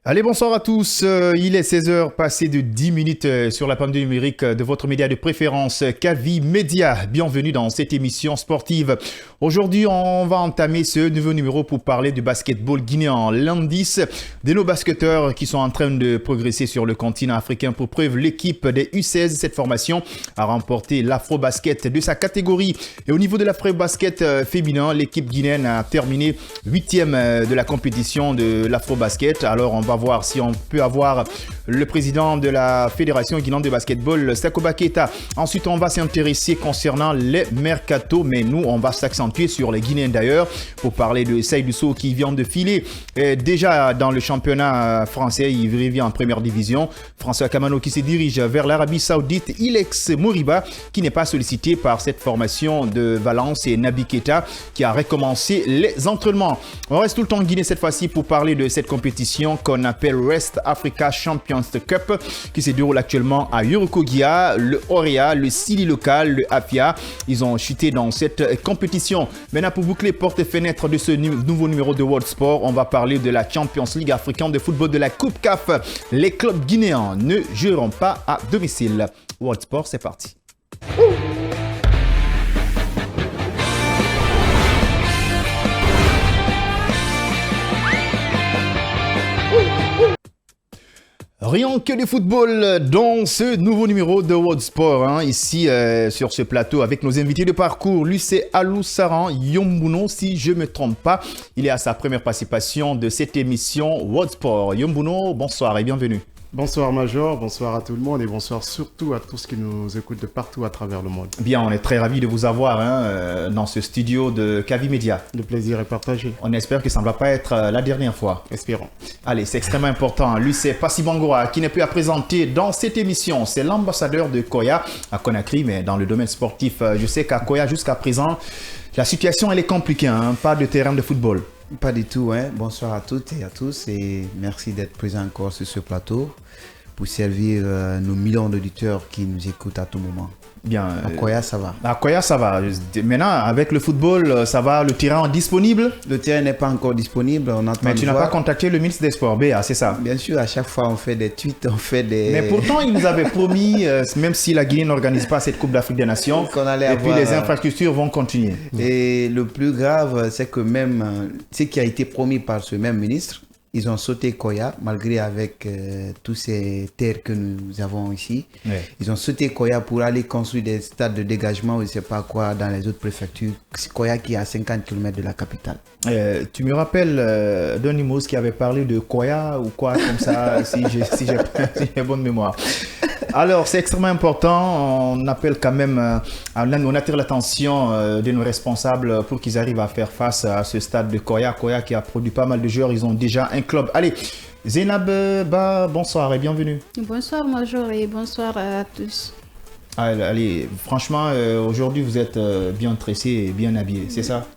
Allez, bonsoir à tous. Il est 16h, passé de 10 minutes sur la bande numérique de votre média de préférence, Kavi Média. Bienvenue dans cette émission sportive. Aujourd'hui, on va entamer ce nouveau numéro pour parler du basketball guinéen. L'indice de nos basketteurs qui sont en train de progresser sur le continent africain. Pour preuve, l'équipe des U16, cette formation, a remporté l'Afro-Basket de sa catégorie. Et au niveau de l'Afro-Basket féminin, l'équipe guinéenne a terminé 8e de la compétition de l'Afro-Basket. Alors, on va voir si on peut avoir le président de la Fédération guinéenne de basketball, Sakoba Keita. Ensuite, on va s'intéresser concernant les mercato, mais nous, on va s'accentuer sur les Guinéens d'ailleurs pour parler de Seydou Sow qui vient de filer déjà dans le championnat français. Il revient en première division. François Kamano qui se dirige vers l'Arabie Saoudite. Ilex Moriba qui n'est pas sollicité par cette formation de Valence et Nabi Keita qui a recommencé les entraînements. On reste tout le temps en Guinée cette fois-ci pour parler de cette compétition qu'on appelle West Africa Champions Cup qui se déroule actuellement à Yorokogia, le Oria, le Sili local, le Afia. Ils ont chuté dans cette compétition. Maintenant, pour boucler porte et fenêtre de ce nouveau numéro de World Sport, on va parler de la Champions League africaine de football de la Coupe CAF. Les clubs guinéens ne joueront pas à domicile. World Sport, c'est parti. Rien que du football dans ce nouveau numéro de World Sport, ici sur ce plateau avec nos invités de parcours. Lui c'est Alou Saran Yombuno, si je ne me trompe pas. Il est à sa première participation de cette émission World Sport. Yombuno, bonsoir et bienvenue. Bonsoir Major, bonsoir à tout le monde et bonsoir surtout à tous qui nous écoutent de partout à travers le monde. Bien, on est très ravis de vous avoir dans ce studio de Kavi Média. Le plaisir est partagé. On espère que ça ne va pas être la dernière fois. Espérons. Allez, c'est extrêmement important. Lui, c'est Passy Bangora qui n'est plus à présenter dans cette émission. C'est l'ambassadeur de Koya à Conakry, mais dans le domaine sportif, je sais qu'à Koya, jusqu'à présent, la situation elle est compliquée, pas de terrain de football. Pas du tout, Bonsoir à toutes et à tous et merci d'être présent encore sur ce plateau pour servir nos millions d'auditeurs qui nous écoutent à tout moment. Bien. À Koya, ça va. À Koya, ça va. Maintenant, avec le football, ça va, le terrain est disponible? Le terrain n'est pas encore disponible. Mais tu n'as pas contacté le ministre des Sports, BA, c'est ça? Bien sûr, à chaque fois, on fait des tweets, on fait des... Mais pourtant, il nous avait promis, même si la Guinée n'organise pas cette Coupe d'Afrique des Nations, puis les infrastructures vont continuer. Et le plus grave, c'est que même ce qui a été promis par ce même ministre, ils ont sauté Koya, malgré avec tous ces terres que nous avons ici. Ouais. Ils ont sauté Koya pour aller construire des stades de dégagement ou je ne sais pas quoi dans les autres préfectures. C'est Koya qui est à 50 km de la capitale. Tu me rappelles d'un humoriste qui avait parlé de Koya ou quoi comme ça, si j'ai bonne mémoire. Alors, c'est extrêmement important. On appelle quand même, on attire l'attention de nos responsables pour qu'ils arrivent à faire face à ce stade de Koya. Koya qui a produit pas mal de joueurs. Ils ont déjà un club. Allez, Zainab Ba, bonsoir et bienvenue. Bonsoir Major et bonsoir à tous. Allez, franchement, aujourd'hui vous êtes bien tressé et bien habillé, c'est ça?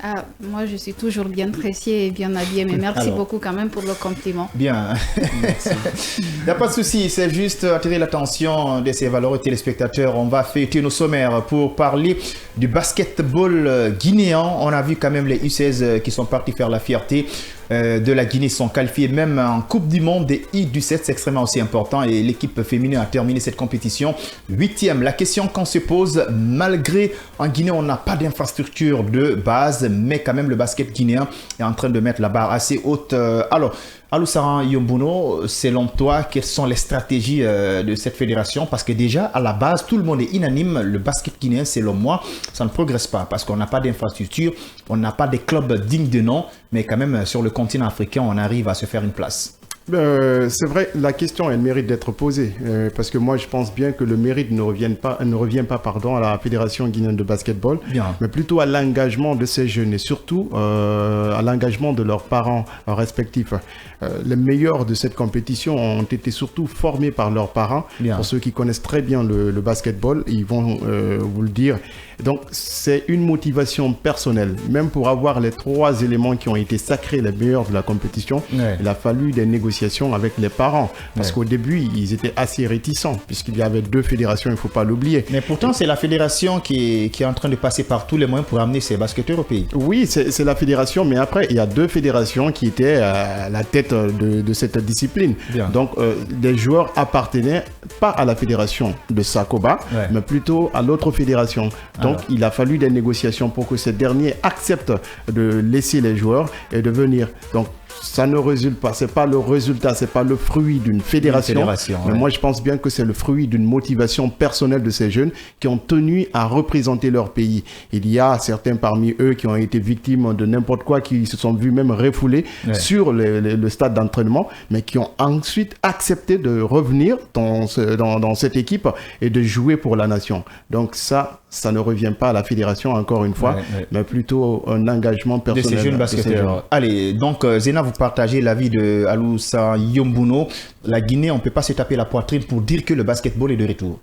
Ah, moi je suis toujours bien tressée et bien habillée, mais merci beaucoup quand même pour le compliment. Bien. Il n'y a pas de souci, c'est juste attirer l'attention de ces valeureux téléspectateurs. On va fêter nos sommaires pour parler du basketball guinéen. On a vu quand même les U16 qui sont partis faire la fierté de la Guinée, sont qualifiés même en Coupe du Monde des U17, c'est extrêmement aussi important et l'équipe féminine a terminé cette compétition 8e. La question qu'on se pose, malgré en Guinée on n'a pas d'infrastructure de base, mais quand même le basket guinéen est en train de mettre la barre assez haute. Alors, Aloussara Yombuno, selon toi, quelles sont les stratégies de cette fédération? Parce que déjà, à la base, tout le monde est unanime. Le basket guinéen, selon moi, ça ne progresse pas parce qu'on n'a pas d'infrastructure, on n'a pas des clubs dignes de nom, mais quand même, sur le continent africain, on arrive à se faire une place. C'est vrai, la question, elle mérite d'être posée, parce que moi, je pense bien que le mérite ne revient pas à la Fédération guinéenne de basketball, mais plutôt à l'engagement de ces jeunes et surtout à l'engagement de leurs parents respectifs. Les meilleurs de cette compétition ont été surtout formés par leurs parents. Pour ceux qui connaissent très bien le basketball, ils vont vous le dire. Donc, c'est une motivation personnelle. Même pour avoir les 3 éléments qui ont été sacrés, les meilleurs de la compétition, il a fallu des négociations avec les parents. Parce qu'au début, ils étaient assez réticents, puisqu'il y avait 2 fédérations, il ne faut pas l'oublier. Mais pourtant, c'est la fédération qui est en train de passer par tous les moyens pour amener ces basketteurs au pays. Oui, c'est la fédération, mais après, il y a 2 fédérations qui étaient à la tête de cette discipline. Donc, des joueurs appartenaient pas à la fédération de Sakoba, mais plutôt à l'autre fédération. Donc, il a fallu des négociations pour que ces derniers acceptent de laisser les joueurs et de venir. Donc, ça ne résulte pas, c'est pas le résultat, c'est pas le fruit d'une fédération, mais moi je pense bien que c'est le fruit d'une motivation personnelle de ces jeunes qui ont tenu à représenter leur pays. Il y a certains parmi eux qui ont été victimes de n'importe quoi, qui se sont vus même refoulés sur le stade d'entraînement, mais qui ont ensuite accepté de revenir dans cette équipe et de jouer pour la nation. Donc ça ne revient pas à la fédération encore une fois, mais plutôt un engagement personnel de ces jeunes basketteurs. Allez, donc Zena, vous partagez l'avis de Aloussara Yombuno. La Guinée, on ne peut pas se taper la poitrine pour dire que le basketball est de retour.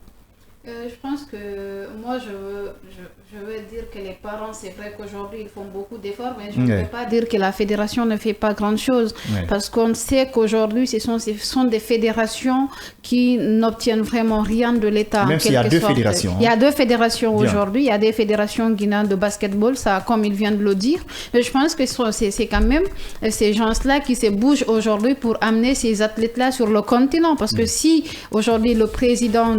Je pense que moi, je veux dire que les parents, c'est vrai qu'aujourd'hui, ils font beaucoup d'efforts, mais je ne peux pas dire que la fédération ne fait pas grand-chose. Parce qu'on sait qu'aujourd'hui, ce sont des fédérations qui n'obtiennent vraiment rien de l'État. Même s'il y a 2 fédérations. Il y a 2 fédérations aujourd'hui. Il y a des fédérations guinéennes de basketball, ça, comme il vient de le dire. Mais je pense que c'est quand même ces gens-là qui se bougent aujourd'hui pour amener ces athlètes-là sur le continent. Parce que si aujourd'hui le président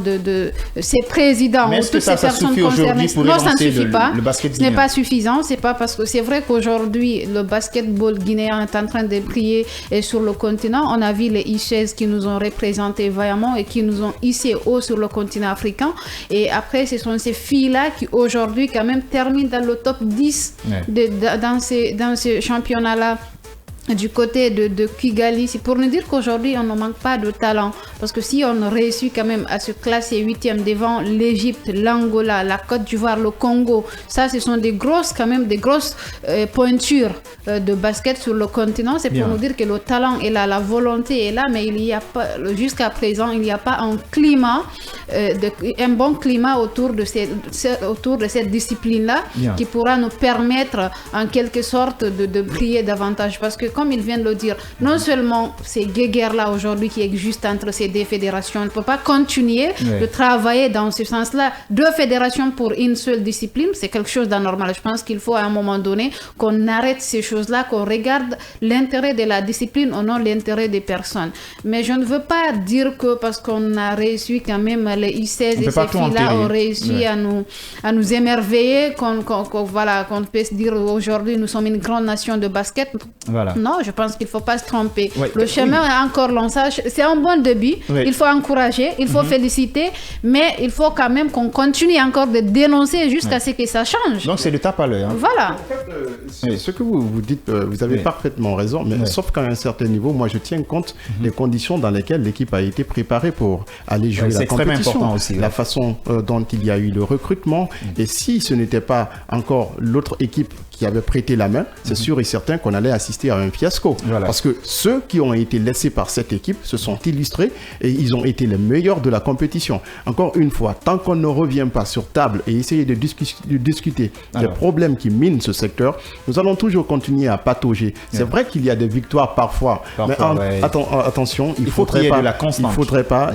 ces présidents ou toutes ces personnes concernées, non, ça ne suffit pas. Ce n'est pas suffisant. C'est pas parce que c'est vrai qu'aujourd'hui le basketball guinéen est en train de briller sur le continent. On a vu les I-16 qui nous ont représentés vaillamment et qui nous ont hissés haut sur le continent africain. Et après, ce sont ces filles-là qui aujourd'hui quand même terminent dans le top 10 dans ces championnats-là. Du côté de Kigali, c'est pour nous dire qu'aujourd'hui on ne manque pas de talent, parce que si on réussit quand même à se classer 8e devant l'Égypte, l'Angola, la Côte d'Ivoire, le Congo, ça ce sont des grosses pointures de basket sur le continent. C'est pour nous dire que le talent est là, la volonté est là, mais il n'y a pas, jusqu'à présent, il n'y a pas un climat, un bon climat autour de cette discipline-là qui pourra nous permettre en quelque sorte de briller davantage, parce que comme il vient de le dire, non seulement ces guéguerres-là aujourd'hui qui existent entre ces 2 fédérations, on ne peut pas continuer de travailler dans ce sens-là. 2 fédérations pour une seule discipline, c'est quelque chose d'anormal. Je pense qu'il faut à un moment donné qu'on arrête ces choses-là, qu'on regarde l'intérêt de la discipline ou non l'intérêt des personnes. Mais je ne veux pas dire que parce qu'on a réussi quand même les I-16 et ces filles-là ont réussi à nous émerveiller, qu'on puisse dire aujourd'hui nous sommes une grande nation de basket. Voilà. Non, je pense qu'il ne faut pas se tromper. Le chemin est encore long. C'est un bon début. Il faut encourager, il faut féliciter, mais il faut quand même qu'on continue encore de dénoncer jusqu'à ce que ça change. Donc c'est de tape à l'œil. Voilà. En fait, ce que vous dites, vous avez parfaitement raison, mais sauf qu'à un certain niveau, moi je tiens compte des conditions dans lesquelles l'équipe a été préparée pour aller jouer la compétition. C'est très important aussi. La façon dont il y a eu le recrutement, et si ce n'était pas encore l'autre équipe qui avait prêté la main, c'est sûr et certain qu'on allait assister à un fiasco. Parce que ceux qui ont été laissés par cette équipe se sont illustrés et ils ont été les meilleurs de la compétition. Encore une fois, tant qu'on ne revient pas sur table et essayer de discuter des problèmes qui minent ce secteur, nous allons toujours continuer à patauger. C'est vrai qu'il y a des victoires parfois, mais attention, il ne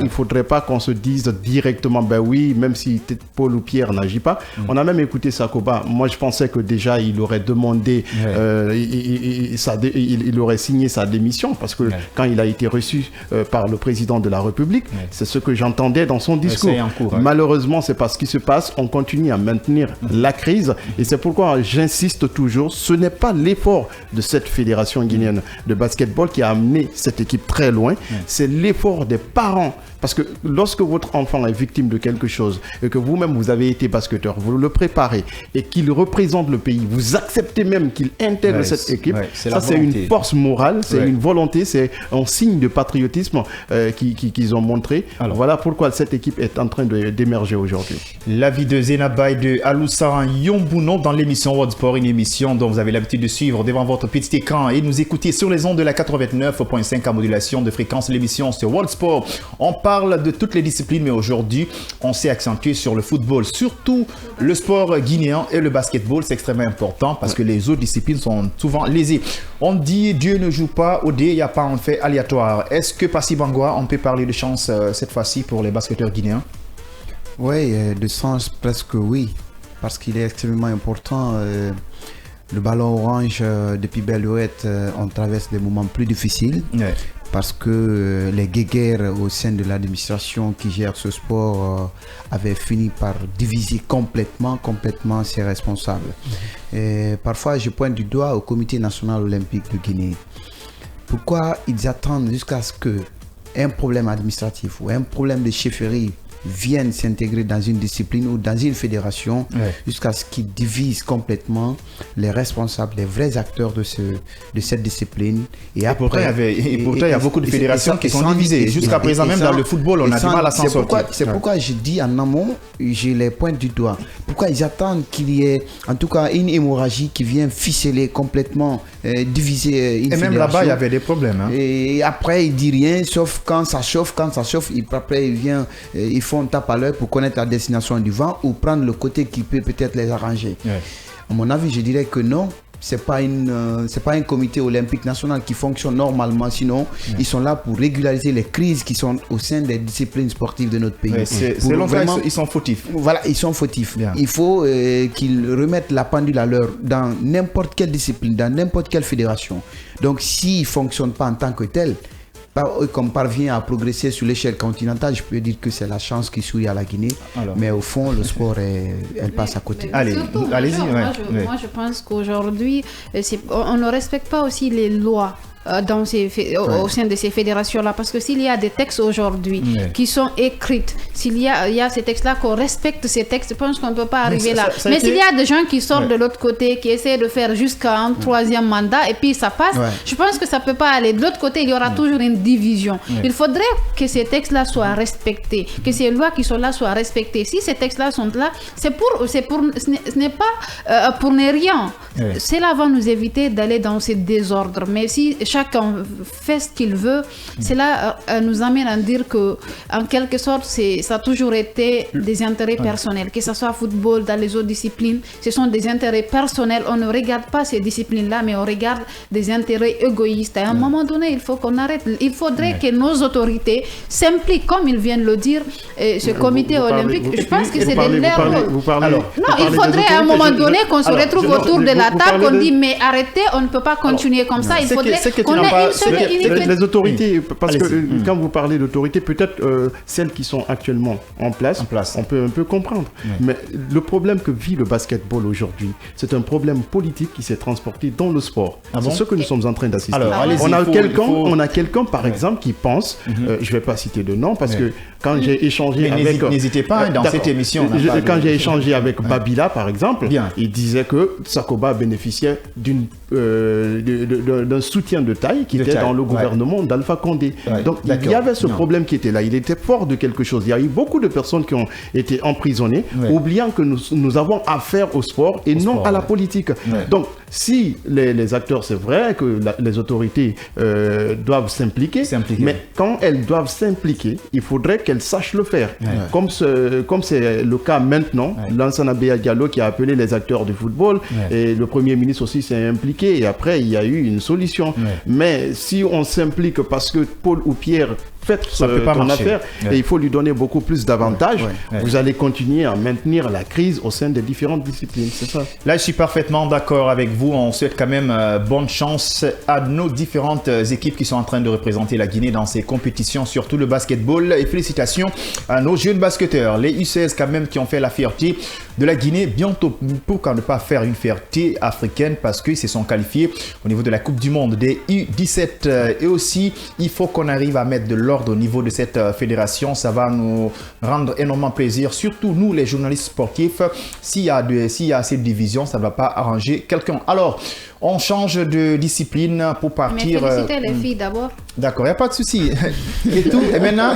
faudrait pas qu'on se dise directement, ben oui, même si Paul ou Pierre n'agit pas. On a même écouté Sakoba. Moi, je pensais que déjà, il aurait aurait demandé, il aurait signé sa démission parce que quand il a été reçu par le président de la République, c'est ce que j'entendais dans son discours. Malheureusement, c'est pas ce qui se passe. On continue à maintenir la crise et c'est pourquoi j'insiste toujours, ce n'est pas l'effort de cette fédération guinéenne de basketball qui a amené cette équipe très loin, c'est l'effort des parents. Parce que lorsque votre enfant est victime de quelque chose et que vous-même vous avez été basketteur, vous le préparez et qu'il représente le pays, vous acceptez même qu'il intègre cette équipe, ça c'est une force morale, c'est une volonté, c'est un signe de patriotisme qu'ils ont montré. Alors, voilà pourquoi cette équipe est en train d'émerger aujourd'hui. L'avis de Zenabaye de Alousaran Yombouno dans l'émission World Sport, une émission dont vous avez l'habitude de suivre devant votre petit écran et nous écouter sur les ondes de la 89.5 à modulation de fréquence. L'émission c'est World Sport. On parle de toutes les disciplines, mais aujourd'hui, on s'est accentué sur le football, surtout le sport guinéen et le basketball. C'est extrêmement important parce que les autres disciplines sont souvent lésées. On dit Dieu ne joue pas au dé, il n'y a pas un fait aléatoire. Est-ce que Passy Bangwa, on peut parler de chance cette fois-ci pour les basketteurs guinéens? Oui, de sens presque oui, parce qu'il est extrêmement important. Le ballon orange depuis Belle-Ouette, on traverse des moments plus difficiles. Parce que les guéguerres au sein de l'administration qui gère ce sport avaient fini par diviser complètement ses responsables. Et parfois, je pointe du doigt au Comité national olympique de Guinée. Pourquoi ils attendent jusqu'à ce qu'un problème administratif ou un problème de chefferie viennent s'intégrer dans une discipline ou dans une fédération jusqu'à ce qu'ils divisent complètement les responsables, les vrais acteurs de cette discipline. Et pourtant, il y a beaucoup de fédérations qui sont divisées. Jusqu'à présent, même dans le football, on a du mal à s'en sortir. C'est pourquoi je dis en amont, je les pointe du doigt. Pourquoi ils attendent qu'il y ait en tout cas une hémorragie qui vient ficeler complètement, diviser une fédération. Et même là-bas, il y avait des problèmes. Et après, il ne dit rien, sauf quand ça chauffe. Après, il vient, ils font tape à l'heure pour connaître la destination du vent ou prendre le côté qui peut peut-être les arranger. À mon avis, je dirais que non. C'est pas un comité olympique national qui fonctionne normalement, sinon ils sont là pour régulariser les crises qui sont au sein des disciplines sportives de notre pays. Selon vraiment, ils sont fautifs. Voilà, ils sont fautifs. Bien. Il faut qu'ils remettent la pendule à l'heure dans n'importe quelle discipline, dans n'importe quelle fédération. Donc s'ils ne fonctionnent pas en tant que tels, comme parvient à progresser sur l'échelle continentale, je peux dire que c'est la chance qui sourit à la Guinée. Mais au fond, le sport, elle passe à côté. Allez-y. Moi, je pense qu'aujourd'hui, on ne respecte pas aussi les lois. Au sein de ces fédérations-là, parce que s'il y a des textes aujourd'hui qui sont écrits, s'il y a ces textes-là, qu'on respecte ces textes, je pense qu'on ne peut pas arriver là. Mais s'il y a des gens qui sortent de l'autre côté, qui essaient de faire jusqu'à un troisième mandat, et puis ça passe, je pense que ça ne peut pas aller. De l'autre côté, il y aura toujours une division. Il faudrait que ces textes-là soient respectés, que ces lois qui sont là soient respectées. Si ces textes-là sont là, ce n'est pas pour ne rien. Cela va nous éviter d'aller dans ces désordres. Mais si chacun fait ce qu'il veut, cela nous amène à dire que, en quelque sorte, ça a toujours été des intérêts personnels, que ce soit football, dans les autres disciplines, ce sont des intérêts personnels. On ne regarde pas ces disciplines-là, mais on regarde des intérêts égoïstes. À un moment donné, il faut qu'on arrête. Il faudrait que nos autorités s'impliquent, comme ils viennent le dire, ce comité olympique. Je pense que c'est de leur rôle. Non, il faudrait à un moment donné qu'on se retrouve autour de la table, qu'on dit mais arrêtez, on ne peut pas continuer comme ça. Il faudrait qu'on ait une seule unité. Les autorités, parce que quand vous parlez d'autorités, peut-être celles qui sont actuellement en place, on peut un peu comprendre. Mais le problème que vit le basketball aujourd'hui, c'est un problème politique qui s'est transporté dans le sport. C'est ce que nous sommes en train d'assister. On a quelqu'un, par exemple, qui pense, je ne vais pas citer de nom, parce que quand j'ai échangé avec... N'hésitez pas dans cette émission. Quand j'ai échangé avec Babila, par exemple, il disait que Sakoba bénéficiait d'un soutien de taille qui était dans le gouvernement d'Alpha Condé. Donc il y avait ce problème qui était là. Il était fort de quelque chose. Il y a eu beaucoup de personnes qui ont été emprisonnées, oubliant que nous avons affaire au sport et non à la politique. Donc si les acteurs, c'est vrai que les autorités doivent s'impliquer, mais quand elles doivent s'impliquer, il faudrait qu'elles sachent le faire. Comme c'est le cas maintenant, Lansana Béa Diallo qui a appelé les acteurs du football et le Premier ministre aussi s'est impliqué et après il y a eu une solution. Mais si on s'implique parce que Paul ou Pierre faites ton affaire et il faut lui donner beaucoup plus d'avantages. Vous allez continuer à maintenir la crise au sein des différentes disciplines, c'est ça? Là, je suis parfaitement d'accord avec vous. On souhaite quand même bonne chance à nos différentes équipes qui sont en train de représenter la Guinée dans ces compétitions, surtout le basketball. Et félicitations à nos jeunes basketteurs, les U16 quand même qui ont fait la fierté de la Guinée. Bientôt, pourquoi ne pas faire une fierté africaine parce qu'ils se sont qualifiés au niveau de la Coupe du Monde des U17. Et aussi, il faut qu'on arrive à mettre de l'ordre au niveau de cette fédération. Ça va nous rendre énormément plaisir, surtout nous les journalistes sportifs. S'il y a cette division, ça ne va pas arranger quelqu'un. Alors, on change de discipline pour partir. Mais féliciter les filles d'abord. D'accord, il n'y a pas de souci. Et tout. Et maintenant,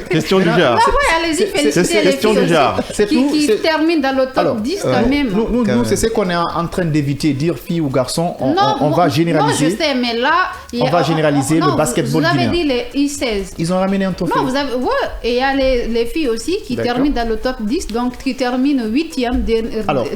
question du genre. Allez-y, féliciter les filles qui terminent dans le top 10 quand même. Nous, c'est ce qu'on est en train d'éviter, dire filles ou garçons. On va généraliser. Non, je sais, mais là, on va généraliser le basketball guinéen. Vous avez dit les I16. Ils ont ramené un trophée. Non, et il y a les filles aussi qui terminent dans le top 10, donc qui terminent 8e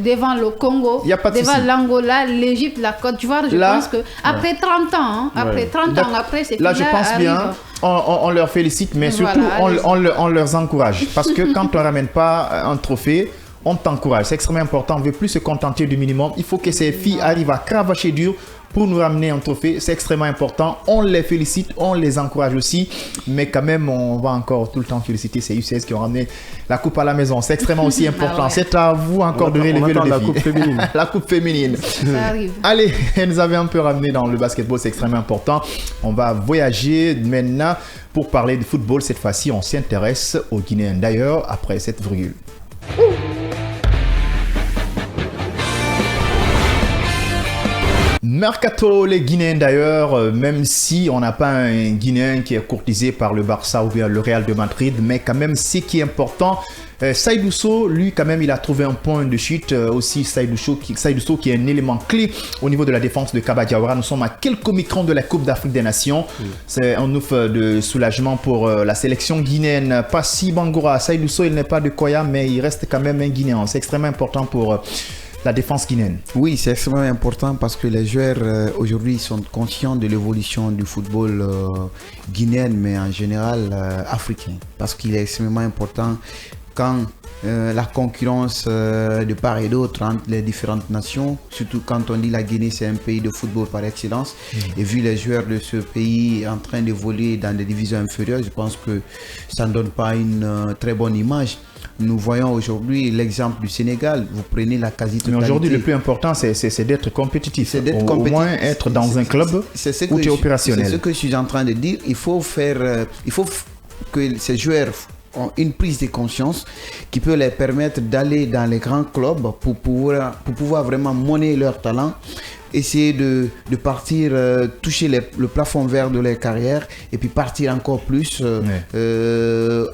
devant le Congo, devant l'Angola, l'Égypte, la Côte d'Ivoire. Je pense que après 30 ans, après c'est là, je pense bien. On leur félicite, mais surtout on leur encourage. Parce que quand on ne ramène pas un trophée, on t'encourage. C'est extrêmement important. On ne veut plus se contenter du minimum. Il faut que ces filles arrivent à cravacher dur pour nous ramener un trophée. C'est extrêmement important. On les félicite, on les encourage aussi. Mais quand même, on va encore tout le temps féliciter ces U16 qui ont ramené la coupe à la maison. C'est extrêmement aussi important. C'est à vous encore de relever le défi. La coupe féminine. La coupe féminine. Ça arrive. Allez, elle nous avait un peu ramené dans le basketball. C'est extrêmement important. On va voyager maintenant pour parler de football. Cette fois-ci, on s'intéresse aux Guinéens. D'ailleurs, après cette virgule. Mercato, les Guinéens d'ailleurs, même si on n'a pas un Guinéen qui est courtisé par le Barça ou bien le Real de Madrid, mais quand même, ce qui est important, Seydou Sow, lui, quand même, il a trouvé un point de chute. Aussi, Seydou Sow qui est un élément clé au niveau de la défense de Kaba Diawara. Nous sommes à quelques microns de la Coupe d'Afrique des Nations. C'est un ouf de soulagement pour la sélection guinéenne. Passy Bangoura, Seydou Sow, il n'est pas de Koya, mais il reste quand même un Guinéen. C'est extrêmement important pour la défense guinéenne. Oui, c'est extrêmement important parce que les joueurs aujourd'hui sont conscients de l'évolution du football guinéen, mais en général africain. Parce qu'il est extrêmement important quand la concurrence de part et d'autre entre les différentes nations, surtout quand on dit la Guinée c'est un pays de football par excellence, et vu les joueurs de ce pays en train d'évoluer dans des divisions inférieures, je pense que ça ne donne pas une très bonne image. Nous voyons aujourd'hui l'exemple du Sénégal. Vous prenez la quasi-totalité. Mais aujourd'hui, le plus important, c'est d'être compétitif. C'est d'être compétitif. Au moins être dans un club où tu es opérationnel. C'est ce que je suis en train de dire. Il faut que ces joueurs ont une prise de conscience qui peut les permettre d'aller dans les grands clubs pour pouvoir vraiment monnayer leur talent, essayer de partir, toucher le plafond vert de leur carrière et puis partir encore plus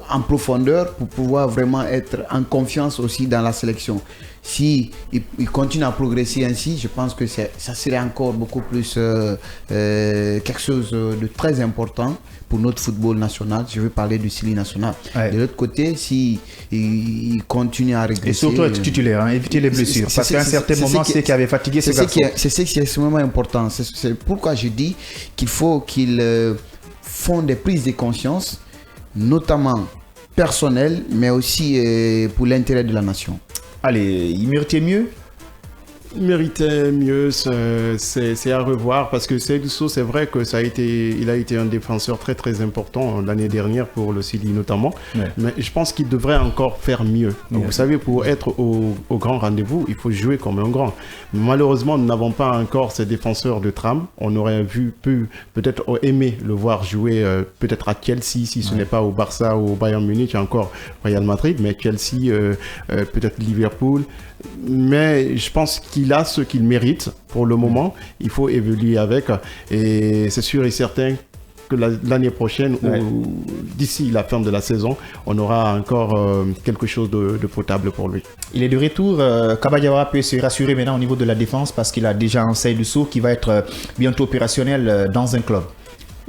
en profondeur pour pouvoir vraiment être en confiance aussi dans la sélection. Si ils continuent à progresser ainsi, je pense que ça serait encore beaucoup plus quelque chose de très important pour notre football national. Je veux parler du Sili national. Ouais. De l'autre côté, si ils continuent à régresser... Et surtout être titulaire, éviter les blessures. Parce qu'à un certain moment, c'est qui avait fatigué ces garçons. C'est ce qui est extrêmement important. C'est pourquoi je dis qu'il faut qu'ils font des prises de conscience, notamment personnelles, mais aussi pour l'intérêt de la nation. Allez, il méritait mieux? Il méritait mieux, c'est à revoir parce que Seydou Sow, c'est vrai que il a été un défenseur très très important l'année dernière pour le Sili notamment, mais je pense qu'il devrait encore faire mieux. Donc, vous savez, pour être au grand rendez-vous, il faut jouer comme un grand. Malheureusement, nous n'avons pas encore ces défenseurs de trame. On aurait peut-être aimé le voir jouer peut-être à Chelsea, si ce n'est pas au Barça ou au Bayern Munich, encore Real Madrid, mais Chelsea, peut-être Liverpool. Mais je pense qu'il a ce qu'il mérite pour le moment. Il faut évoluer avec. Et c'est sûr et certain que l'année prochaine, ou d'ici la fin de la saison, on aura encore quelque chose de potable pour lui. Il est de retour. Kaba Diawara peut se rassurer maintenant au niveau de la défense parce qu'il a déjà un Seydou Sow qui va être bientôt opérationnel dans un club.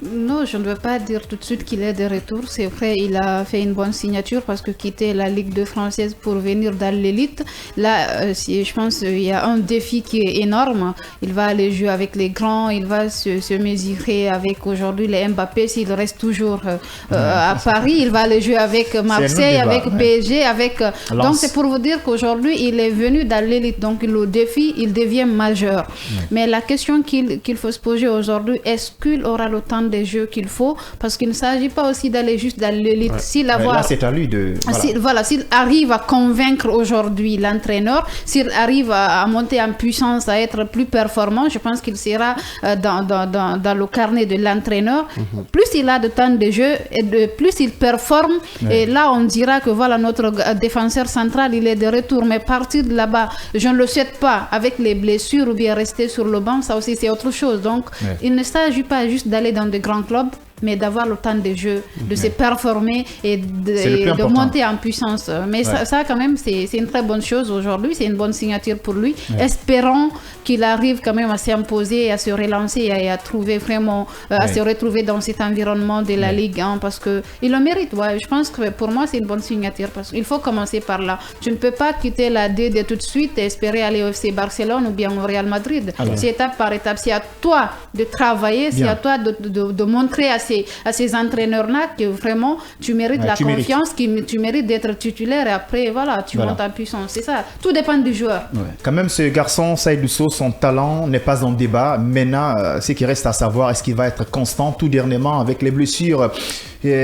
Non, je ne veux pas dire tout de suite qu'il est de retour. C'est vrai, il a fait une bonne signature parce que quitter la Ligue 2 française pour venir dans l'élite, là, je pense qu'il y a un défi qui est énorme. Il va aller jouer avec les grands, il va se mesurer avec aujourd'hui les Mbappé. S'il reste toujours à Paris, il va aller jouer avec Marseille, avec PSG, avec... Donc c'est pour vous dire qu'aujourd'hui, il est venu dans l'élite. Donc le défi, il devient majeur. Mais la question qu'il faut se poser aujourd'hui, est-ce qu'il aura le temps des jeux qu'il faut, parce qu'il ne s'agit pas aussi d'aller juste dans l'élite. Là, c'est à lui de... S'il arrive à convaincre aujourd'hui l'entraîneur, s'il arrive à monter en puissance, à être plus performant, je pense qu'il sera dans le carnet de l'entraîneur. Plus il a de temps de jeu, et plus il performe, et là, on dira que voilà, notre défenseur central, il est de retour. Mais partir de là-bas, je ne le souhaite pas, avec les blessures ou bien rester sur le banc, ça aussi, c'est autre chose. Donc, il ne s'agit pas juste d'aller dans de grands clubs, mais d'avoir le temps de jeu, de se performer et de monter en puissance. Mais ça quand même, c'est une très bonne chose aujourd'hui, c'est une bonne signature pour lui. Espérons qu'il arrive quand même à s'imposer, à se relancer et à trouver vraiment, à se retrouver dans cet environnement de la Ligue 1 parce qu'il le mérite. Je pense que pour moi, c'est une bonne signature parce qu'il faut commencer par là. Tu ne peux pas quitter la D de tout de suite et espérer aller au FC Barcelone ou bien au Real Madrid. C'est étape par étape. C'est à toi de travailler, c'est à toi de montrer à ces entraîneurs-là que vraiment tu mérites la confiance, tu mérites d'être titulaire et après voilà, tu montes en puissance. C'est ça, tout dépend du joueur. Quand même, ce garçon, Seydou Sow, son talent n'est pas en débat. Maintenant, ce qui reste à savoir, est-ce qu'il va être constant tout dernièrement avec les blessures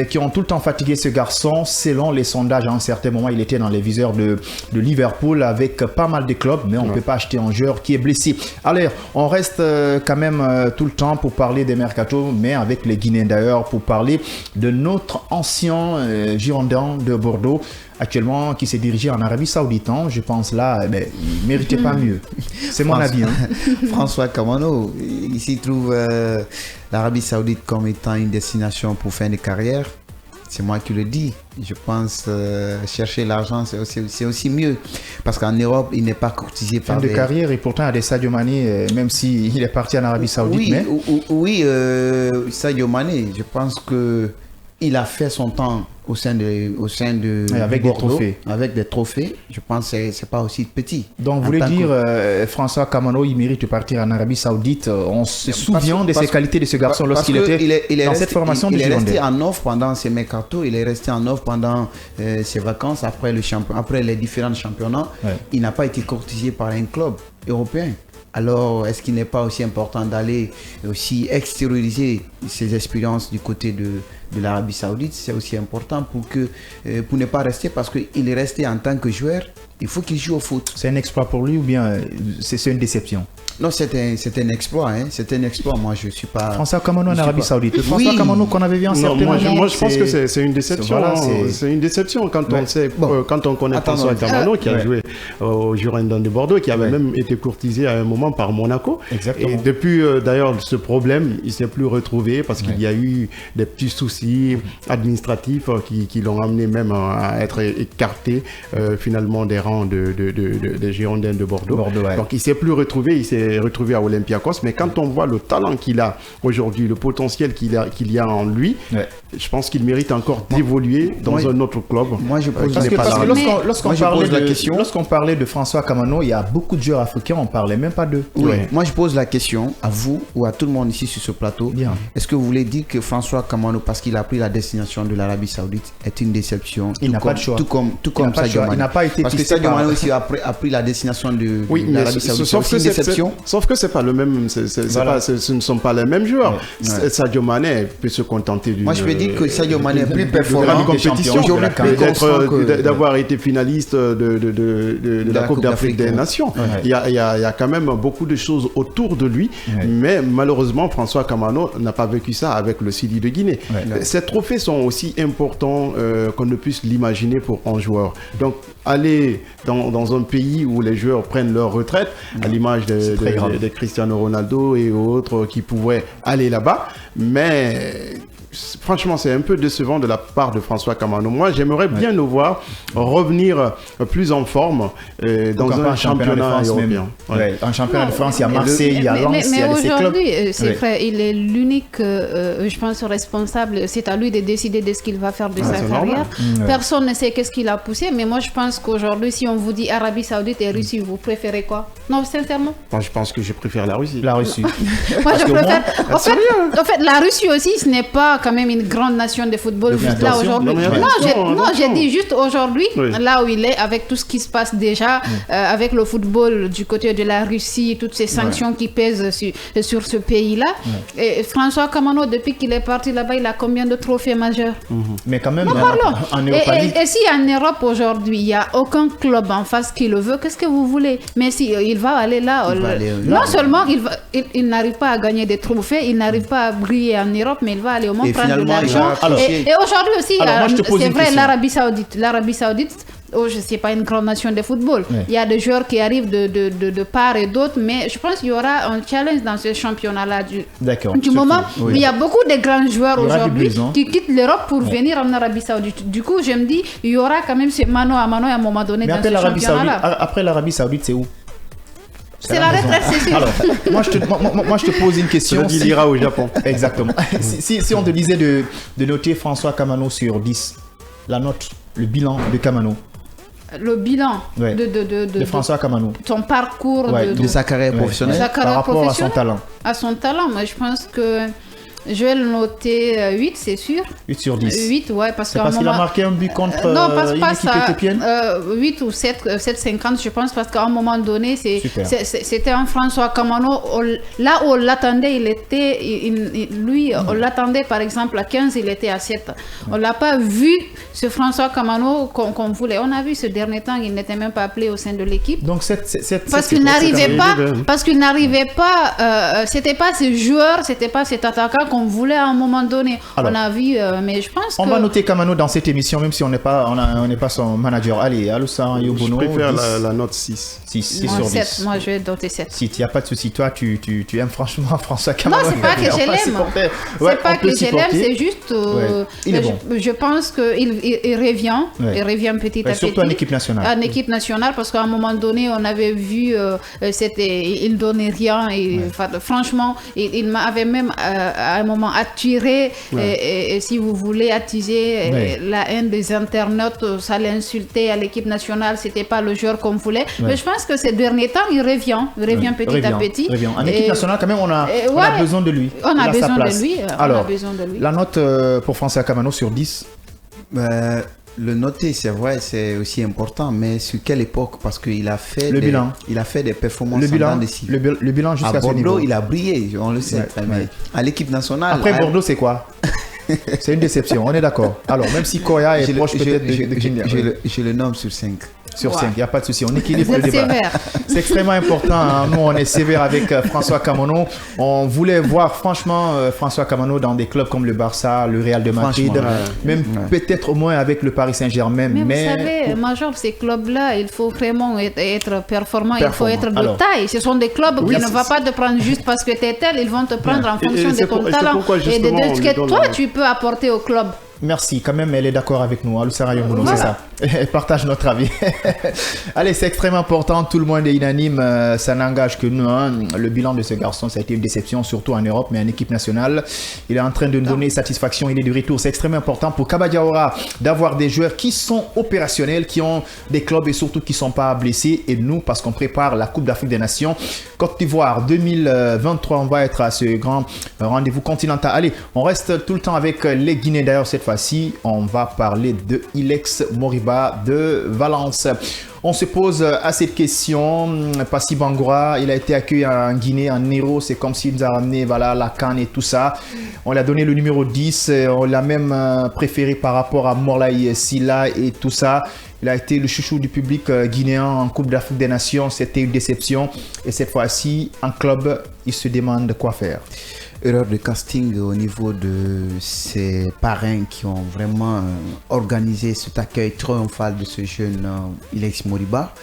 qui ont tout le temps fatigué ce garçon. Selon les sondages, à un certain moment, il était dans les viseurs de Liverpool avec pas mal de clubs, mais on ne peut pas acheter un joueur qui est blessé. Alors, on reste quand même tout le temps pour parler des mercato, mais avec les Guinéens d'ailleurs, pour parler de notre ancien Girondin de Bordeaux, actuellement qui s'est dirigé en Arabie Saoudite. Je pense là, il ne méritait pas mieux. C'est mon avis. François Kamano, ici trouve l'Arabie Saoudite comme étant une destination pour fin de carrière. C'est moi qui le dis. Je pense chercher l'argent, c'est aussi mieux. Parce qu'en Europe, il n'est pas courtisé par fin de carrière et pourtant, il y a des Sadio Mané, même s'il est parti en Arabie Saoudite. Oui, Sadio Mané, je pense qu'il a fait son temps au sein de avec des trophées. Avec des trophées, je pense que c'est pas aussi petit. Donc, vous voulez dire, François Kamano, il mérite de partir en Arabie Saoudite. On se souvient de ses qualités de ce garçon lorsqu'il était dans cette formation du Girondins. Il est resté en offre pendant ses mercato, il est resté en offre pendant ses vacances, après les différents championnats. Il n'a pas été courtisé par un club européen. Alors, est-ce qu'il n'est pas aussi important d'aller extérioriser ses expériences du côté de l'Arabie Saoudite? C'est aussi important pour ne pas rester, parce qu'il est resté en tant que joueur, il faut qu'il joue au foot. C'est un exploit pour lui ou bien c'est une déception? Non, c'est un exploit. C'est un exploit. Moi, je ne suis pas... François Kamano en Arabie Saoudite. François Kamano qu'on avait vu en certain moment. Moi, je pense que c'est une déception. Voilà, c'est une déception quand on sait, quand on connaît François Kamano qui a joué au Girondins de Bordeaux, qui avait même été courtisé à un moment par Monaco. Exactement. Et depuis d'ailleurs ce problème, il ne s'est plus retrouvé parce qu'il y a eu des petits soucis administratifs qui l'ont amené même à être écarté finalement des rangs des Girondins de Bordeaux. Donc il ne s'est plus retrouvé. Il s'est retrouvé à Olympiakos, mais quand on voit le talent qu'il a aujourd'hui, le potentiel qu'il y a en lui, je pense qu'il mérite encore d'évoluer dans un autre club. Moi, je pose lorsqu'on parlait de François Kamano, il y a beaucoup de joueurs africains, on parlait même pas d'eux. Moi, je pose la question à vous ou à tout le monde ici sur ce plateau. Est-ce que vous voulez dire que François Kamano, parce qu'il a pris la destination de l'Arabie Saoudite, est une déception? Il n'a pas de choix. Tout comme Sadio Mané. Il n'a pas été parce que Sadio Mané aussi a pris la destination de l'Arabie Saoudite. Sauf que c'est pas le même, ce ne sont pas les mêmes joueurs. Sadio Mané peut se contenter d'une... Moi, je peux dire que Sadio Mané est plus performant compétition, d'avoir été finaliste de la Coupe d'Afrique des Nations. Il y a quand même beaucoup de choses autour de lui, mais malheureusement, François Kamano n'a pas vécu ça avec le Sidi de Guinée. Ces trophées sont aussi importants qu'on ne puisse l'imaginer pour un joueur. Donc, aller dans un pays où les joueurs prennent leur retraite, à l'image de Cristiano Ronaldo et autres qui pouvaient aller là-bas, mais franchement, c'est un peu décevant de la part de François Kamano. Moi, j'aimerais bien le voir revenir plus en forme dans un championnat européen. En championnat de France, il y a Marseille, il y a Lens, il y a ces clubs. Mais aujourd'hui, c'est vrai, il est l'unique, je pense, responsable. C'est à lui de décider de ce qu'il va faire de sa carrière. Personne ne sait qu'est-ce qu'il a poussé, mais moi, je pense qu'aujourd'hui, si on vous dit Arabie Saoudite et Russie, vous préférez quoi? Non, sincèrement. Moi, je pense que je préfère la Russie. La Russie. Moi, je préfère. En fait, la Russie aussi, ce n'est pas quand même une grande nation de football juste là aujourd'hui. Non, j'ai dit juste aujourd'hui, là où il est, avec tout ce qui se passe déjà, avec le football du côté de la Russie, toutes ces sanctions qui pèsent sur ce pays-là. Et François Kamano, depuis qu'il est parti là-bas, il a combien de trophées majeurs? Mais quand même, en Europa League. Et si en Europe aujourd'hui, il n'y a aucun club en face qui le veut, qu'est-ce que vous voulez? Mais si il va aller là, non seulement il n'arrive pas à gagner des trophées, il n'arrive pas à briller en Europe, mais il va aller au moins prendre de l'argent. Et aujourd'hui aussi, c'est vrai, l'Arabie Saoudite, je ne sais pas, une grande nation de football. Il y a des joueurs qui arrivent de part et d'autre, mais je pense qu'il y aura un challenge dans ce championnat-là. Du moment où il y a beaucoup de grands joueurs aujourd'hui qui quittent l'Europe pour venir en Arabie Saoudite. Du coup, je me dis, il y aura quand même ce mano à mano à un moment donné dans ce championnat-là. Après l'Arabie Saoudite, c'est où? C'est la retraite, c'est sûr. Alors, moi, je te pose une question. Il ira au Japon. Exactement. Si on te disait de noter François Kamano sur 10, la note, le bilan de Kamano. Le bilan de François Kamano. Son parcours de sa carrière professionnelle. Par rapport à son talent. À son talent, moi je pense que je vais le noter 8, c'est sûr. 8 sur 10. 8, ouais, parce qu'il a marqué un but contre une équipe éthiopienne. 8 ou 7,50, je pense, parce qu'à un moment donné, c'était un François Kamano. Là où on l'attendait, on l'attendait par exemple à 15, il était à 7. On l'a pas vu, ce François Kamano qu'on voulait. On a vu ce dernier temps, il n'était même pas appelé au sein de l'équipe. Donc, parce qu'il n'arrivait pas, c'était pas ce joueur, c'était pas cet attaquant qu'on voulait à un moment donné. Alors, on a vu, mais je pense on va noter Kamano dans cette émission, même si on n'est pas son manager. Allez, Aloussa Yobono. Je préfère la note 6. 6 sur 10. Moi, je vais noter 7. Si, il n'y a pas de souci. Toi, tu aimes franchement François Kamano. Non, c'est pas que je l'aime. C'est pas que je l'aime, c'est juste... il est bon. Je pense qu'il revient. Il revient petit à petit. Surtout en équipe nationale. En équipe nationale, parce qu'à un moment donné, on avait vu, il ne donnait rien. Franchement, il m'avait même... à un moment attiré et si vous voulez attiser la haine des internautes, ça l'insultait à l'équipe nationale, c'était pas le joueur qu'on voulait. Mais je pense que ces derniers temps, il revient petit à petit. En équipe nationale, quand même, on a besoin de lui. On a besoin de lui. Alors, la note pour François Kamano sur 10? Le noter, c'est vrai, c'est aussi important, mais sur quelle époque? Parce qu'il a fait il a fait des performances le bilan jusqu'à ce niveau. À Bordeaux, il a brillé, on le sait. Mais à l'équipe nationale... Après Bordeaux, c'est quoi? C'est une déception, on est d'accord. Alors, même si Koya est proche peut-être de... Je le nomme sur 5. Sur 5, il n'y a pas de souci, on équilibre le débat. C'est extrêmement important, hein. Nous on est sévère avec François Kamano. On voulait voir franchement François Kamano dans des clubs comme le Barça, le Real de Madrid, même peut-être au moins avec le Paris Saint-Germain. Mais vous savez, Major, ces clubs-là, il faut vraiment être performant, il faut être de taille. Ce sont des clubs qui ne vont pas te prendre juste parce que tu es tel, ils vont te prendre en fonction de ton talent et de ce que toi tu peux apporter au club. Merci, quand même, elle est d'accord avec nous. Aloussa Yobono, c'est ça. Elle partage notre avis. Allez, c'est extrêmement important. Tout le monde est unanime. Ça n'engage que nous. Hein. Le bilan de ce garçon, ça a été une déception, surtout en Europe, mais en équipe nationale. Il est en train de nous donner satisfaction. Il est de retour. C'est extrêmement important pour Kaba Diawara d'avoir des joueurs qui sont opérationnels, qui ont des clubs et surtout qui ne sont pas blessés. Et nous, parce qu'on prépare la Coupe d'Afrique des Nations. Côte d'Ivoire 2023, on va être à ce grand rendez-vous continental. Allez, on reste tout le temps avec les Guinéens. D'ailleurs, cette fois-ci, on va parler de Ilex Moriba de Valence. On se pose à cette question. Passy Bangoura, il a été accueilli en Guinée, en héros. C'est comme s'il nous a ramené la CAN et tout ça. On lui a donné le numéro 10. On l'a même préféré par rapport à Morlaï Silla et tout ça. Il a été le chouchou du public guinéen en Coupe d'Afrique des Nations. C'était une déception. Et cette fois-ci, en club, il se demande quoi faire. Erreur de casting au niveau de ces parrains qui ont vraiment organisé cet accueil triomphal de ce jeune Ilex Moriba.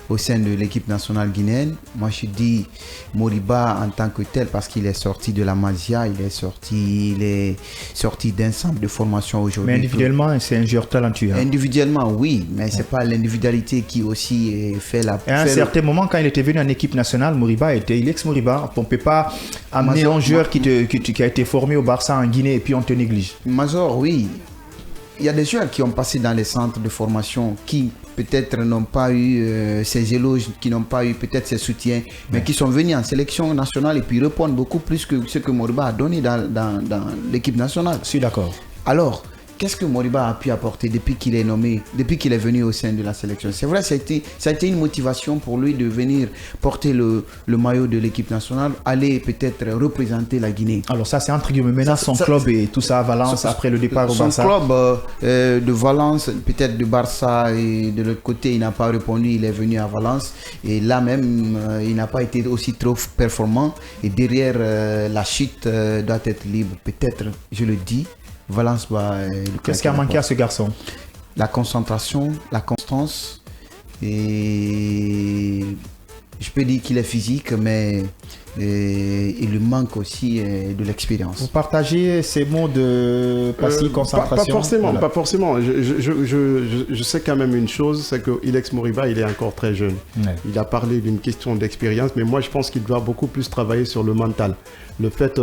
au sein de l'équipe nationale guinéenne. Moi, je dis Moriba en tant que tel parce qu'il est sorti de la Masia, il est sorti d'un centre de formation aujourd'hui. Mais individuellement, c'est un joueur talentueux. Hein. Individuellement, oui, mais c'est pas l'individualité qui aussi fait la... Et à un certain moment, quand il était venu en équipe nationale, Moriba était Ilex-Moriba. On ne peut pas amener un joueur qui a été formé au Barça en Guinée et puis on te néglige. Mazor, oui. Il y a des joueurs qui ont passé dans les centres de formation qui peut-être n'ont pas eu ces éloges, qui n'ont pas eu peut-être ces soutiens, mais qui sont venus en sélection nationale et puis répondent beaucoup plus que ce que Moriba a donné dans l'équipe nationale. Je suis d'accord. Alors, qu'est-ce que Moriba a pu apporter depuis qu'il est nommé, depuis qu'il est venu au sein de la sélection? C'est vrai, ça a été une motivation pour lui de venir porter le maillot de l'équipe nationale, aller peut-être représenter la Guinée. Alors ça, c'est entre guillemets. Maintenant, son club et tout ça à Valence après le départ au Barça. Son club de Valence, peut-être de Barça et de l'autre côté, il n'a pas répondu, il est venu à Valence. Et là même, il n'a pas été aussi trop performant. Et derrière, la chute doit être libre. Peut-être, je le dis, Valence va... Qu'est-ce qui a manqué à ce garçon? La concentration, la constance et je peux dire qu'il est physique, mais il lui manque aussi de l'expérience. Vous partagez ces mots de passive concentration? Pas forcément. Je sais quand même une chose, c'est que Ilex-Moriba, il est encore très jeune. Ouais. Il a parlé d'une question d'expérience, mais moi je pense qu'il doit beaucoup plus travailler sur le mental. Le fait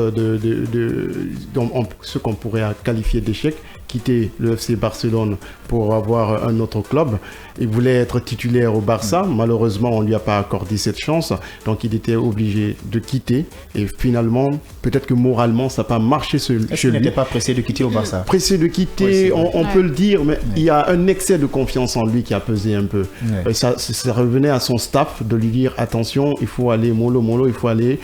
ce qu'on pourrait qualifier d'échec, quitter le FC Barcelone pour avoir un autre club. Il voulait être titulaire au Barça. Malheureusement, on ne lui a pas accordé cette chance. Donc, il était obligé de quitter. Et finalement, peut-être que moralement, ça n'a pas marché chez lui. Il n'était pas pressé de quitter au Barça? Pressé de quitter, on peut le dire, mais il y a un excès de confiance en lui qui a pesé un peu. Ça revenait à son staff de lui dire, attention, il faut aller mollo, il faut aller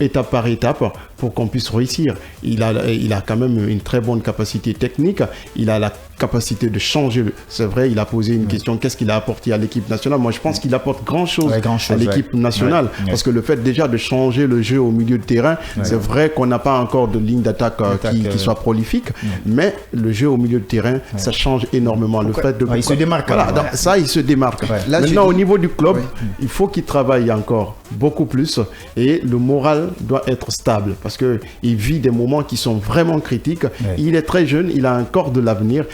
étape par étape pour qu'on puisse réussir. Il a quand même une très bonne capacité technique. Il a la capacité de changer. C'est vrai, il a posé une question, qu'est-ce qu'il a apporté à l'équipe nationale? Moi, je pense qu'il apporte grand-chose à l'équipe nationale. Parce que le fait déjà de changer le jeu au milieu de terrain, c'est vrai qu'on n'a pas encore de ligne d'attaque qui soit prolifique, mais le jeu au milieu de terrain, ça change énormément. Le fait de... il se démarque. Voilà, donc, ça, il se démarque. Là, maintenant, au niveau du club, il faut qu'il travaille encore beaucoup plus et le moral doit être stable parce qu'il vit des moments qui sont vraiment critiques. Il est très jeune, il a encore de l'avenir.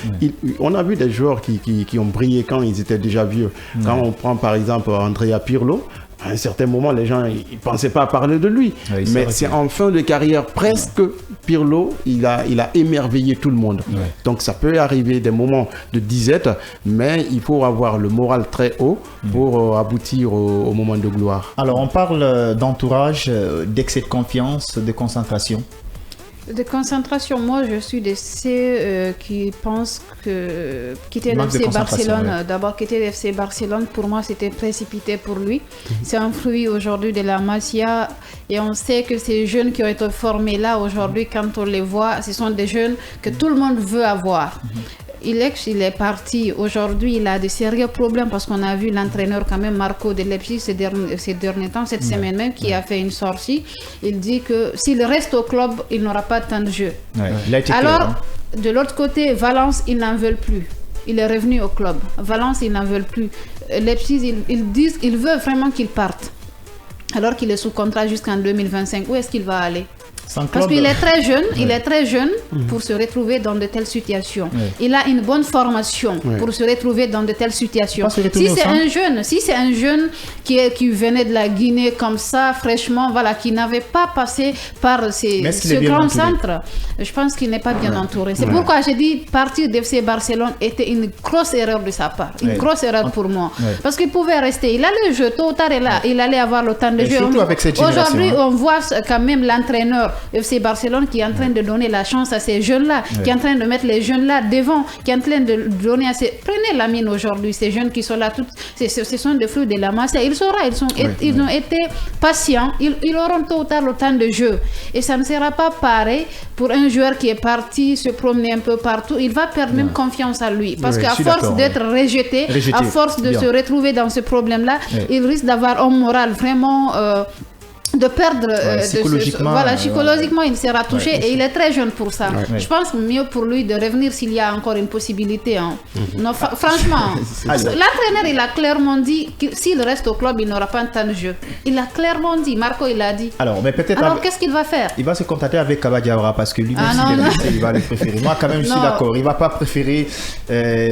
On a vu des joueurs qui ont brillé quand ils étaient déjà vieux. Quand on prend par exemple Andrea Pirlo, à un certain moment, les gens ne pensaient pas à parler de lui. Mais c'est en fin de carrière, presque, Pirlo, il a émerveillé tout le monde. Donc ça peut arriver des moments de disette, mais il faut avoir le moral très haut pour aboutir au moment de gloire. Alors on parle d'entourage, d'excès de confiance, de concentration. De concentration, moi je suis de ceux qui pensent que quitter le FC Barcelone, d'abord quitter le FC Barcelone, pour moi c'était précipité pour lui. C'est un fruit aujourd'hui de la Masia et on sait que ces jeunes qui ont été formés là aujourd'hui, quand on les voit, ce sont des jeunes que tout le monde veut avoir. Il est parti. Aujourd'hui, il a de sérieux problèmes parce qu'on a vu l'entraîneur quand même, Marco de Leipzig, ces derniers temps, cette semaine même, qui a fait une sortie. Il dit que s'il reste au club, il n'aura pas tant de jeu. Alors, de l'autre côté, Valence, ils n'en veulent plus. Il est revenu au club. Valence, ils n'en veulent plus. Leipzig, ils veulent vraiment qu'il parte. Alors qu'il est sous contrat jusqu'en 2025. Où est-ce qu'il va aller? Parce qu'il est très jeune, pour se retrouver dans de telles situations. Il a une bonne formation pour se retrouver dans de telles situations. Si c'est un jeune qui venait de la Guinée comme ça, fraîchement, voilà, qui n'avait pas passé par ce grand centre, je pense qu'il n'est pas bien entouré. C'est pourquoi j'ai dit partir d'FC Barcelone était une grosse erreur de sa part. Une grosse erreur pour moi. Parce qu'il pouvait rester. Il allait jouer tôt ou tard, il allait avoir le temps de jouer. Aujourd'hui, on voit quand même l'entraîneur FC Barcelone qui est en train de donner la chance à ces jeunes-là, qui est en train de mettre les jeunes-là devant, qui est en train de donner à ces... Prenez la mine aujourd'hui, ces jeunes qui sont là, ce sont des fruits de la masse. Ils ont été patients, ils auront tôt ou tard le temps de jeu. Et ça ne sera pas pareil pour un joueur qui est parti se promener un peu partout. Il va perdre même confiance à lui. Parce qu'à force d'être rejeté, à force de se retrouver dans ce problème-là, il risque d'avoir un moral vraiment... de perdre psychologiquement, psychologiquement il sera touché et il est très jeune pour ça. Je pense mieux pour lui de revenir s'il y a encore une possibilité. Non, franchement, l'entraîneur il a clairement dit que s'il reste au club il n'aura pas un temps de jeu. Il a clairement dit, Marco il a dit. Alors qu'est-ce qu'il va faire? Il va se contenter avec Kaba Diawara parce que lui-même il va le préférer. Moi quand même je suis d'accord, il va pas préférer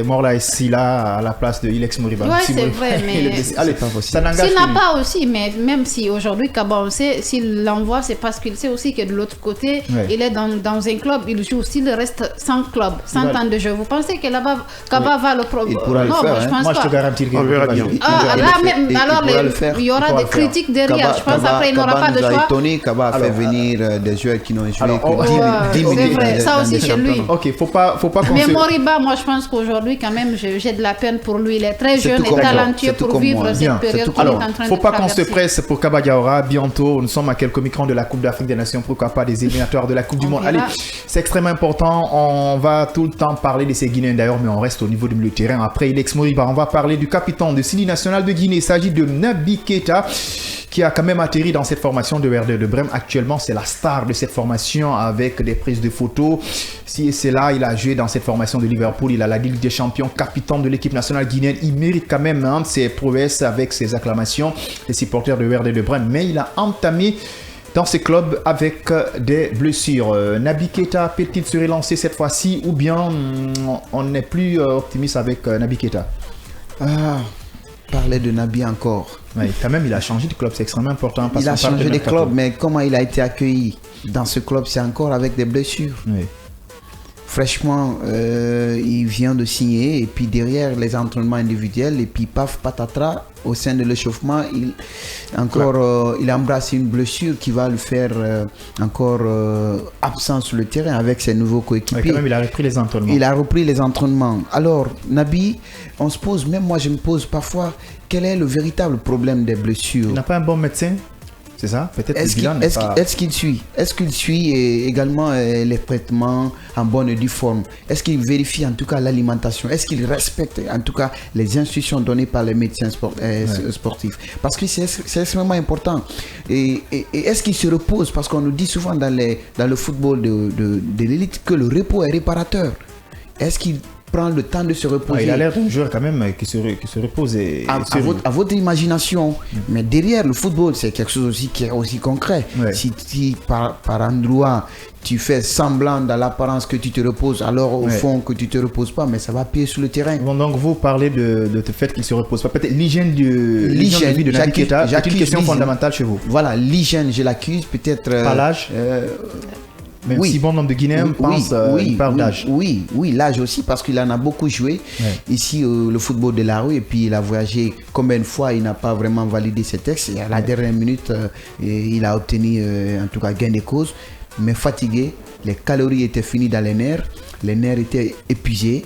Morla Silla à la place de Ilex Moriba. Ouais, c'est vrai, mais ça n'engage s'il n'a pas aussi, mais même si aujourd'hui Kaba on sait, s'il l'envoie c'est parce qu'il sait aussi que de l'autre côté il est dans un club, il joue, s'il reste sans club, sans temps de jeu, vous pensez que là-bas Kaba va le il pourra le faire, je pense moi je te garantis on verra bien. Alors il y aura des critiques derrière, je pense après il n'aura pas de choix. Kaba a fait venir des joueurs qui n'ont joué que 10 minutes. C'est vrai, ça aussi chez lui. Ok, faut pas mais Moriba, moi je pense qu'aujourd'hui quand même j'ai de la peine pour lui, il est très jeune et talentueux pour vivre cette période qu'il est en train de traverser. Faut pas qu'on se presse pour Kaba Diawara, bientôt nous sommes à quelques microns de la Coupe d'Afrique des Nations, pourquoi pas des éliminatoires de la Coupe du Monde. Allez, c'est extrêmement important, on va tout le temps parler de ces Guinéens d'ailleurs, mais on reste au niveau du milieu de terrain. Après Ilex Moriba, on va parler du capitaine de Sili National de Guinée, il s'agit de Naby Keita, qui a quand même atterri dans cette formation de Werder de Brême. Actuellement, c'est la star de cette formation avec des prises de photos. Si c'est là, il a joué dans cette formation de Liverpool. Il a la Ligue des Champions, capitaine de l'équipe nationale guinéenne. Il mérite quand même ses prouesses avec ses acclamations, les supporters de Werder de Brême. Mais il a entamé dans ces clubs avec des blessures. Naby Keita peut-il se relancer cette fois-ci ou bien on n'est plus optimiste avec Naby Keita? Parler de Naby encore. Oui, quand même, il a changé de club, c'est extrêmement important. Il a changé de club, mais comment il a été accueilli dans ce club, c'est encore avec des blessures. Oui. Fraîchement, il vient de signer, et puis derrière les entraînements individuels, et puis paf, patatras, au sein de l'échauffement, il embrasse une blessure qui va le faire encore absent sur le terrain avec ses nouveaux coéquipiers. Ouais, quand même, il a repris les entraînements. Il a repris les entraînements. Alors, Naby, on se pose, même moi je me pose parfois, quel est le véritable problème des blessures? Il n'a pas un bon médecin? C'est ça? Peut-être est-ce qu'il suit? Est-ce qu'il suit également les traitements en bonne et due forme? Est-ce qu'il vérifie en tout cas l'alimentation? Est-ce qu'il respecte en tout cas les instructions données par les médecins sportifs? Parce que c'est extrêmement important. Et est-ce qu'il se repose? Parce qu'on nous dit souvent dans le football de l'élite que le repos est réparateur. Est-ce qu'il prend le temps de se reposer? Il a l'air d'un joueur quand même qui se repose. À votre imagination. Mais derrière le football, c'est quelque chose aussi qui est aussi concret. Ouais. Si par endroit, tu fais semblant dans l'apparence que tu te reposes, alors au fond que tu ne te reposes pas, mais ça va payer sur le terrain. Bon, donc vous parlez de fait qu'il ne se repose pas. Peut-être l'hygiène de vie de Naby Keita est une question fondamentale chez vous. Voilà, l'hygiène, je l'accuse peut-être... Par l'âge Même si bon nombre de Guinéens pensent qu'il parle d'âge. Oui, l'âge aussi, parce qu'il en a beaucoup joué ici le football de la rue, et puis il a voyagé combien de fois, il n'a pas vraiment validé ses textes, et à la dernière minute, il a obtenu en tout cas gain de cause, mais fatigué, les calories étaient finies dans les nerfs étaient épuisés.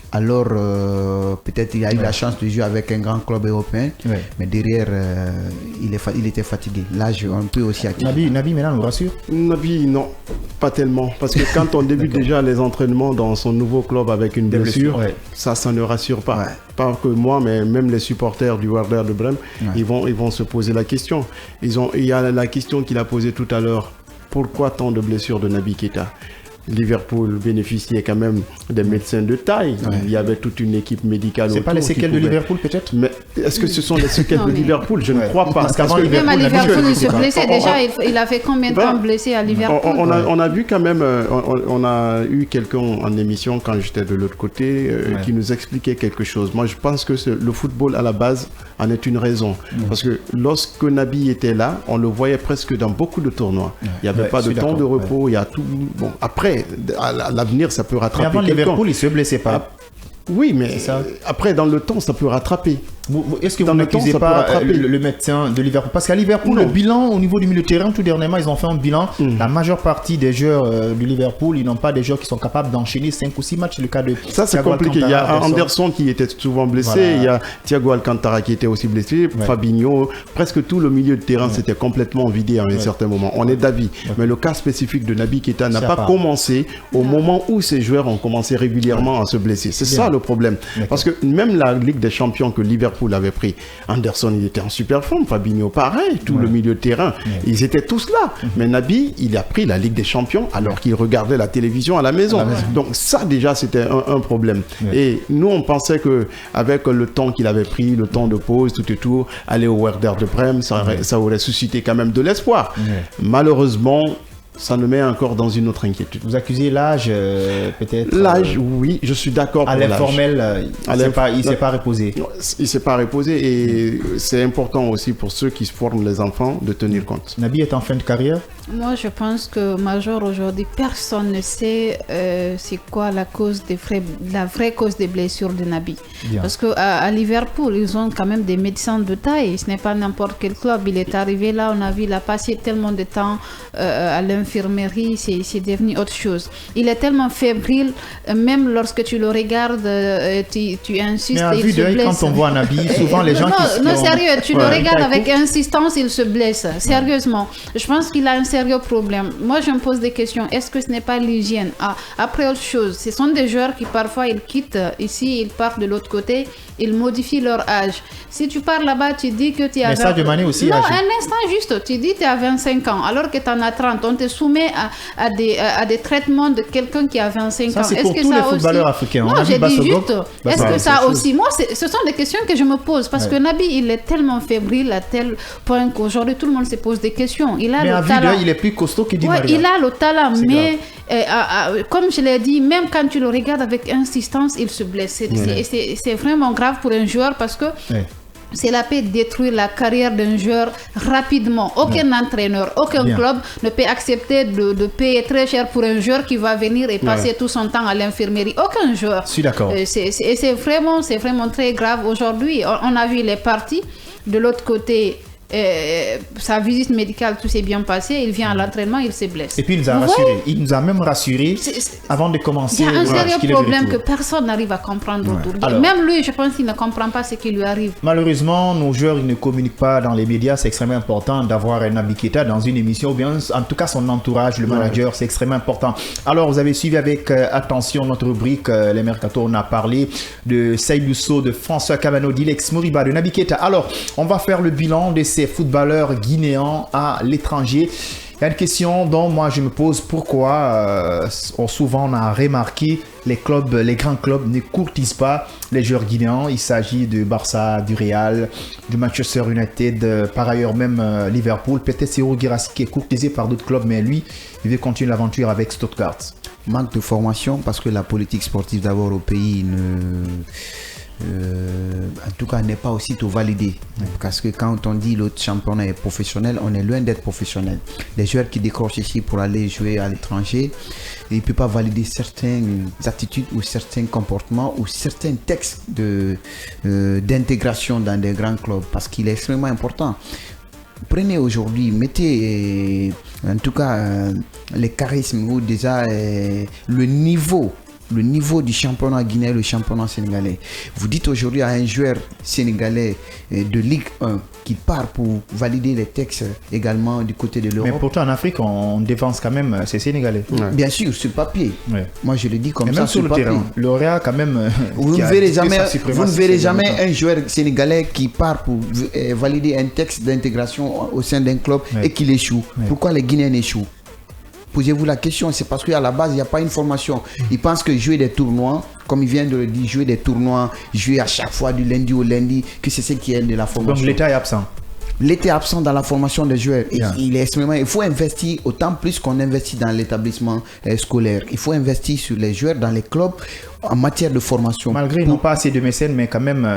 Alors, peut-être il a eu la chance de jouer avec un grand club européen, mais derrière, il était fatigué. Là, on peut aussi activer. Naby, maintenant, nous rassure? Naby, non, pas tellement. Parce que quand on débute déjà les entraînements dans son nouveau club avec une blessure, ça ne rassure pas. Ouais. Pas que moi, mais même les supporters du Werder de Brême, ils vont se poser la question. Il y a la question qu'il a posée tout à l'heure. Pourquoi tant de blessures de Naby Keita? Liverpool bénéficiait quand même des médecins de taille. Il y avait toute une équipe médicale. C'est pas les séquelles de Liverpool peut-être? Mais est-ce que ce sont les séquelles de Liverpool? Je ne crois pas. Parce qu'avant Liverpool, il se blessait déjà. Il a fait combien de temps blessé à Liverpool? On a vu quand même, on a eu quelqu'un en émission quand j'étais de l'autre côté qui nous expliquait quelque chose. Moi, je pense que le football à la base en est une raison. Parce que lorsque Naby était là, on le voyait presque dans beaucoup de tournois. Il n'y avait pas de temps de repos. Il y a tout. Bon, après, à l'avenir, ça peut rattraper. Mais avant Liverpool, il ne se blessait pas. Oui, mais après, dans le temps, ça peut rattraper. Est-ce que vous n'accusez pas le médecin de Liverpool? Parce qu'à Liverpool, le bilan au niveau du milieu de terrain, tout dernièrement, ils ont fait un bilan. La majeure partie des joueurs du Liverpool, ils n'ont pas des joueurs qui sont capables d'enchaîner 5 ou 6 matchs. Le cas de ça, c'est compliqué. Il y a Anderson qui était souvent blessé. Il y a Thiago Alcantara qui était aussi blessé. Fabinho. Presque tout le milieu de terrain s'était complètement vidé à un certain moment. On est d'avis. Mais le cas spécifique de Naby Keita n'a pas commencé au moment où ces joueurs ont commencé régulièrement à se blesser. C'est ça le problème. Parce que même la Ligue des Champions que Liverpool Liverpool avait pris Anderson, il était en super forme, Fabinho pareil, tout le milieu de terrain, ils étaient tous là. Mais Naby, il a pris la Ligue des Champions alors qu'il regardait la télévision à la maison. Donc ça déjà c'était un problème. Et nous on pensait que avec le temps qu'il avait pris, le temps de pause, tout et tout, aller au Werder de Brême, ça aurait suscité quand même de l'espoir. Malheureusement, ça nous met encore dans une autre inquiétude. Vous accusez l'âge, peut-être? L'âge, oui, je suis d'accord pour l'âge. À l'informel, il ne s'est pas reposé. Il ne s'est pas reposé et c'est important aussi pour ceux qui forment les enfants de tenir compte. Naby est en fin de carrière? Moi, je pense que Major, aujourd'hui, personne ne sait c'est quoi la vraie cause des blessures de Naby. Bien. Parce qu'à Liverpool, ils ont quand même des médecins de taille. Ce n'est pas n'importe quel club. Il est arrivé là, on a vu, il a passé tellement de temps à l'infirmerie, c'est devenu autre chose. Il est tellement fébrile, même lorsque tu le regardes, tu insistes. Mais à vue d'œil, quand on voit Naby, souvent les gens Non, sérieux, tu le regardes avec insistance, il se blesse. Sérieusement. Je pense qu'il a un sérieux problème. Moi, je me pose des questions. Est-ce que ce n'est pas l'hygiène? Après autre chose, ce sont des joueurs qui parfois ils quittent ici, ils partent de l'autre côté, ils modifient leur âge. Si tu pars là-bas, tu dis que tu as... Mais Sadio Mané aussi non, âgé. Un instant juste, tu dis que tu as 25 ans, alors que tu en as 30. On te soumet à des traitements de quelqu'un qui a 25 ans. Ça, c'est pour tous les footballeurs africains. Non, j'ai dit juste, est-ce que ça aussi... Moi, ce sont des questions que je me pose, parce que Naby, il est tellement fébrile à tel point qu'aujourd'hui, tout le monde se pose des questions. Il a mais le à vue d'œil, il est plus costaud que Di Maria. Il a le talent, mais comme je l'ai dit, même quand tu le regardes avec insistance, il se blesse. C'est vraiment grave pour un joueur parce que c'est la paix de détruire la carrière d'un joueur rapidement. Aucun entraîneur, aucun club ne peut accepter de payer très cher pour un joueur qui va venir et passer tout son temps à l'infirmerie. Aucun joueur. Je suis d'accord. C'est vraiment très grave. Aujourd'hui, on a vu les parties. De l'autre côté, sa visite médicale, tout s'est bien passé. Il vient à l'entraînement, il se blesse. Et puis il nous a rassuré. Il nous a même rassuré avant de commencer. Il y a un sérieux problème que personne n'arrive à comprendre autour de lui. Même lui, je pense qu'il ne comprend pas ce qui lui arrive. Malheureusement, nos joueurs ils ne communiquent pas dans les médias. C'est extrêmement important d'avoir un Naby Keita dans une émission, ou bien en tout cas son entourage, le manager, c'est extrêmement important. Alors, vous avez suivi avec attention notre rubrique Les Mercato. On a parlé de Seydou Sow, de François Kamano, d'Ilex Moriba, de Naby Keita. Alors, on va faire le bilan de ces footballeurs guinéens à l'étranger. Il y a une question dont moi je me pose, pourquoi souvent on a remarqué les grands clubs ne courtisent pas les joueurs guinéens. Il s'agit du Barça, du Real, du Manchester United, par ailleurs même Liverpool. Peut-être c'est Guirassy qui est courtisé par d'autres clubs, mais lui, il veut continuer l'aventure avec Stuttgart. Manque de formation parce que la politique sportive d'abord au pays en tout cas n'est pas aussitôt validé, parce que quand on dit l'autre championnat est professionnel, on est loin d'être professionnel. Les joueurs qui décrochent ici pour aller jouer à l'étranger, il ne peut pas valider certaines attitudes ou certains comportements ou certains textes d'intégration dans des grands clubs, parce qu'il est extrêmement important. Prenez aujourd'hui, mettez en tout cas les charismes ou déjà le niveau du championnat guinéen, le championnat sénégalais. Vous dites aujourd'hui à un joueur sénégalais de Ligue 1 qui part pour valider les textes également du côté de l'Europe. Mais pourtant en Afrique, on défense quand même ces Sénégalais. Bien sûr, sur papier. Moi, je le dis comme et ça. Même sur le terrain. Le Real quand même. Vous ne verrez jamais un joueur sénégalais qui part pour valider un texte d'intégration au sein d'un club et qu'il échoue. Pourquoi les Guinéens échouent? Posez-vous la question, c'est parce qu'à la base, il n'y a pas une formation. Ils pensent que jouer des tournois, comme il vient de le dire, jouer des tournois, jouer à chaque fois du lundi au lundi, que c'est ce qui est de la formation. Donc l'État est absent. L'État est absent dans la formation des joueurs. Il faut investir autant plus qu'on investit dans l'établissement scolaire. Il faut investir sur les joueurs, dans les clubs, en matière de formation. Malgré ils n'ont pas assez de mécènes, mais quand même,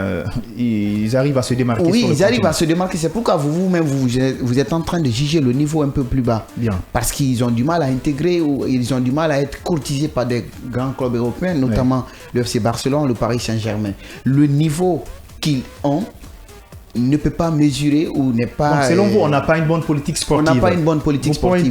ils arrivent à se démarquer. Oui, ils arrivent à se démarquer. C'est pourquoi vous-même, vous êtes en train de juger le niveau un peu plus bas. Bien. Parce qu'ils ont du mal à intégrer ou ils ont du mal à être courtisés par des grands clubs européens, notamment le FC Barcelone, le Paris Saint-Germain. Le niveau qu'ils ont ne peut pas mesurer ou n'est pas... Donc selon vous, on n'a pas une bonne politique sportive. On n'a pas une bonne politique sportive.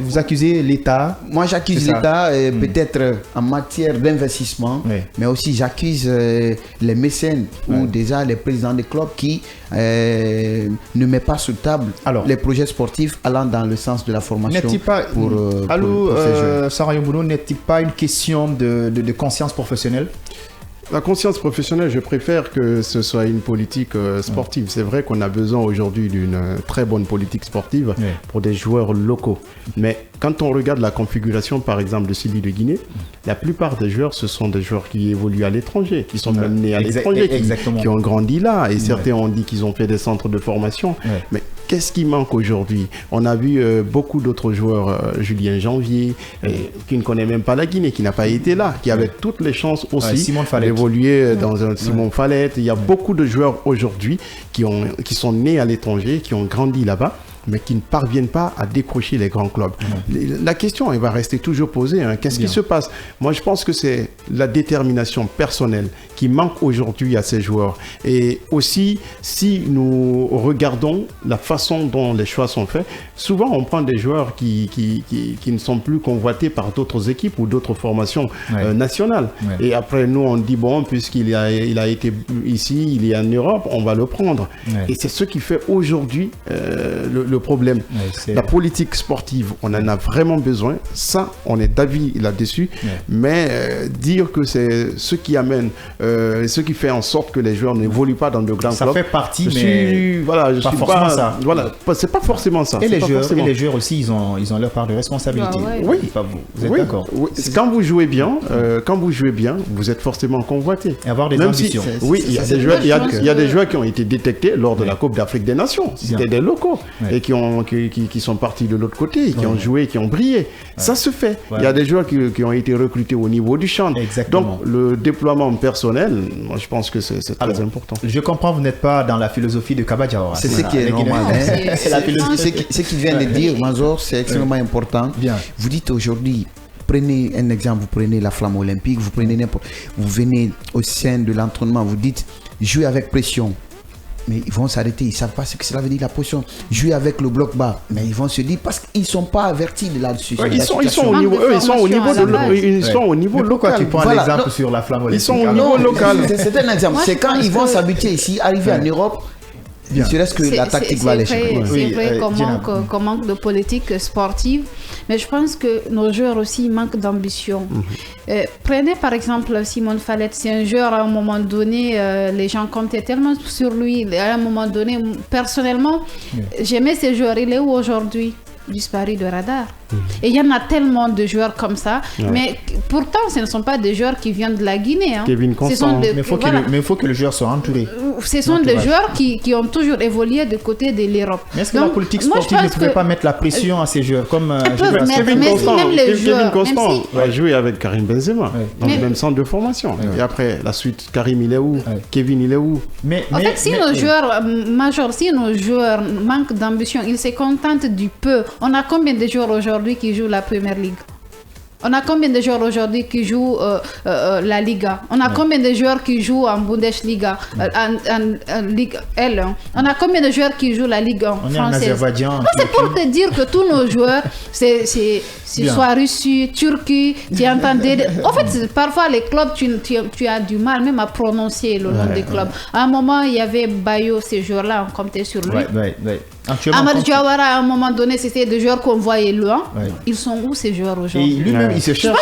Vous accusez l'État. Moi, j'accuse l'État peut-être en matière d'investissement, mais aussi j'accuse les mécènes ou déjà les présidents des clubs qui ne mettent pas sur table les projets sportifs allant dans le sens de la formation pour ces jeunes. Sarah Yomboulou, n'est-il pas une question de conscience professionnelle? La conscience professionnelle, je préfère que ce soit une politique sportive. C'est vrai qu'on a besoin aujourd'hui d'une très bonne politique sportive pour des joueurs locaux. Mais quand on regarde la configuration, par exemple, de celui de Guinée, la plupart des joueurs, ce sont des joueurs qui évoluent à l'étranger, qui sont même nés à l'étranger, qui ont grandi là. Et certains ont dit qu'ils ont fait des centres de formation. Mais qu'est-ce qui manque aujourd'hui? On a vu beaucoup d'autres joueurs, Julien Janvier, qui ne connaît même pas la Guinée, qui n'a pas été là, qui avait toutes les chances aussi d'évoluer dans un Simon Fallette. Il y a beaucoup de joueurs aujourd'hui qui sont nés à l'étranger, qui ont grandi là-bas, mais qui ne parviennent pas à décrocher les grands clubs. La question, elle va rester toujours posée. Qu'est-ce qui se passe? Moi, je pense que c'est la détermination personnelle qui manque aujourd'hui à ces joueurs. Et aussi, si nous regardons la façon dont les choix sont faits, souvent on prend des joueurs qui ne sont plus convoités par d'autres équipes ou d'autres formations nationales. Et après, nous, on dit, bon, puisqu'il a été ici, il est en Europe, on va le prendre. Et c'est ce qui fait aujourd'hui le problème. La politique sportive, on en a vraiment besoin. Ça, on est d'avis là-dessus. Mais dire que c'est ce qui amène, ce qui fait en sorte que les joueurs n'évoluent pas dans de grands clubs. Ça fait partie, mais voilà, je pas suis forcément pas, ça. Voilà, c'est pas forcément ça. Et les joueurs aussi, ils ont leur part de responsabilité. Oui. Vous êtes d'accord? Quand vous jouez bien, vous êtes forcément convoité. Et avoir des ambitions. Il y a des joueurs qui ont été détectés lors de la Coupe d'Afrique des Nations. C'était des locaux et qui sont partis de l'autre côté, qui ont joué, qui ont brillé. Ça se fait. Il y a des joueurs qui ont été recrutés au niveau du champ. Donc, le déploiement personnel, moi, je pense que c'est très important. Je comprends, vous n'êtes pas dans la philosophie de Kaba Diawara. C'est ce qui est normal. Ce qu'il vient de dire, Mazor, c'est extrêmement important. Vous dites aujourd'hui, prenez un exemple, vous prenez la flamme olympique, vous venez au sein de l'entraînement, vous dites, jouez avec pression. Mais ils vont s'arrêter, ils ne savent pas ce que cela veut dire la pression. Jouer avec le bloc bas, mais ils vont se dire parce qu'ils ne sont pas avertis de là-dessus. Ils sont au niveau local. Pourquoi tu prends l'exemple sur la flamme olympique? Ils sont au niveau local. C'est un exemple. C'est quand ils vont s'habituer ici, arriver en Europe. Il reste que la tactique va les chercher. C'est vrai qu'on manque de politique sportive, mais je pense que nos joueurs aussi manquent d'ambition. Prenez par exemple Simon Fallette, c'est un joueur à un moment donné, les gens comptaient tellement sur lui, à un moment donné, personnellement, j'aimais ces joueurs. Il est où aujourd'hui? Disparu de radar. Et il y en a tellement de joueurs comme ça, mais pourtant ce ne sont pas des joueurs qui viennent de la Guinée. Kevin Constant. Mais il faut que le joueur soit entouré. Ce sont des joueurs qui ont toujours évolué du côté de l'Europe. Mais est-ce que la politique sportive ne pouvait pas mettre la pression à ces joueurs comme Kevin Constant va jouer avec Karim Benzema dans le même centre de formation. Et après, la suite, Karim il est où? Kevin il est où? En fait, si nos joueurs manquent d'ambition, ils se contentent du peu. On a combien de joueurs aujourd'hui qui jouent la Première Ligue? On a combien de joueurs aujourd'hui qui jouent la Liga? On a combien de joueurs qui jouent en Bundesliga, en Ligue L? On a combien de joueurs qui jouent la Ligue 1 française? C'est pour te dire que tous nos joueurs, c'est soit Russie, Turquie, tu entends En fait, parfois les clubs, tu as du mal même à prononcer le nom des clubs. À un moment, il y avait Bayo, ces joueurs-là, on comptait sur lui. Amadou Diawara, à un moment donné, c'était des joueurs qu'on voyait loin. Ils sont où ces joueurs aujourd'hui? Et lui-même, il se cherche.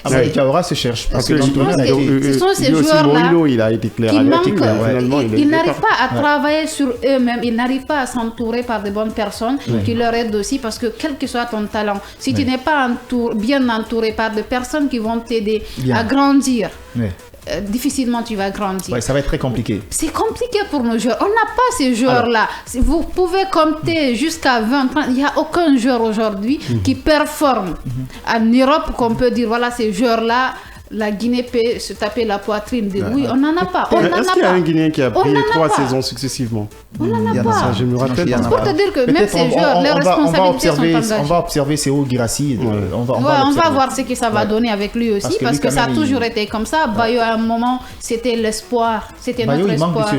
Amadou Diawara se cherche. Parce que ce sont ces joueurs-là il a été clair ils n'arrivent pas à travailler sur eux-mêmes. Ils n'arrivent pas à s'entourer par de bonnes personnes qui leur aident aussi. Parce que quel que soit ton talent, si tu n'es pas bien entouré par des personnes qui vont t'aider à grandir, difficilement tu vas grandir. Ça va être très compliqué. C'est compliqué pour nos joueurs. On n'a pas ces joueurs-là. Vous pouvez compter jusqu'à 20, 30. Il n'y a aucun joueur aujourd'hui qui performe en Europe qu'on peut dire, voilà, ces joueurs-là, la Guinée peut se taper la poitrine. Oui, on n'en a pas. Est-ce qu'il y a un Guinéen qui a brillé 3 saisons successivement? On n'en a pas. Je me rappelle pas. C'est pour te dire que même ces joueurs, leurs responsabilités sont engagées. On va observer Séo Girassi. On va voir ce que ça va donner avec lui aussi, parce que ça a toujours été comme ça. Bayo, à un moment, c'était l'espoir. C'était notre espoir.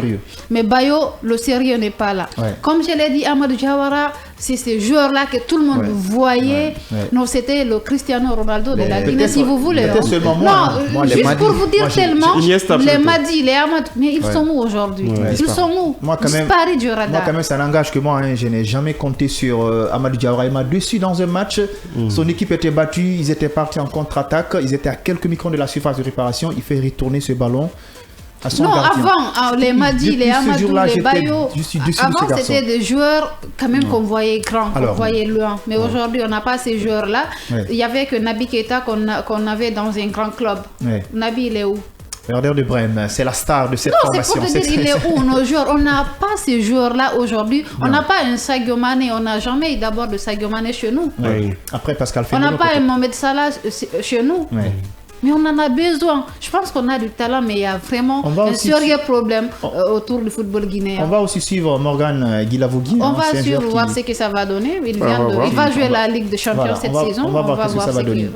Mais Bayo, le sérieux n'est pas là. Comme je l'ai dit, Amadou Diawara, c'est ces joueurs-là que tout le monde voyait. Non, c'était le Cristiano Ronaldo de la Guinée, si vous voulez. Seulement moi. Non, juste pour vous dire tellement, les Madi, les Ahmad, mais ils sont où aujourd'hui? Ils sont où? Disparus du radar. Moi, quand même, ça n'engage que moi. Je n'ai jamais compté sur Amadou Diawara. Il m'a déçu dans un match. Son équipe était battue. Ils étaient partis en contre-attaque. Ils étaient à quelques microns de la surface de réparation. Il fait retourner ce ballon. Non, avant, les Madi, les Amadou, les Bayo, avant c'était des joueurs quand même qu'on voyait grand, qu'on voyait loin. Mais aujourd'hui, on n'a pas ces joueurs-là. Il y avait que Naby Keita qu'on avait dans un grand club. Naby, il est où? Werder de Brême, c'est la star de cette formation. Non, c'est pour te dire, il est où nos joueurs? On n'a pas ces joueurs-là aujourd'hui. On n'a pas un Sadio Mané. On n'a jamais eu d'abord de Sadio Mané chez nous. Après, Pascal Fenelon. On n'a pas un Mohamed Salah chez nous. Mais on en a besoin. Je pense qu'on a du talent, mais il y a vraiment un sérieux problème autour du football guinéen. On va aussi suivre Morgan Guilavogui. On va suivre, voir ce que ça va donner. Il va jouer la Ligue des Champions cette saison. On va voir ce que ça va donner.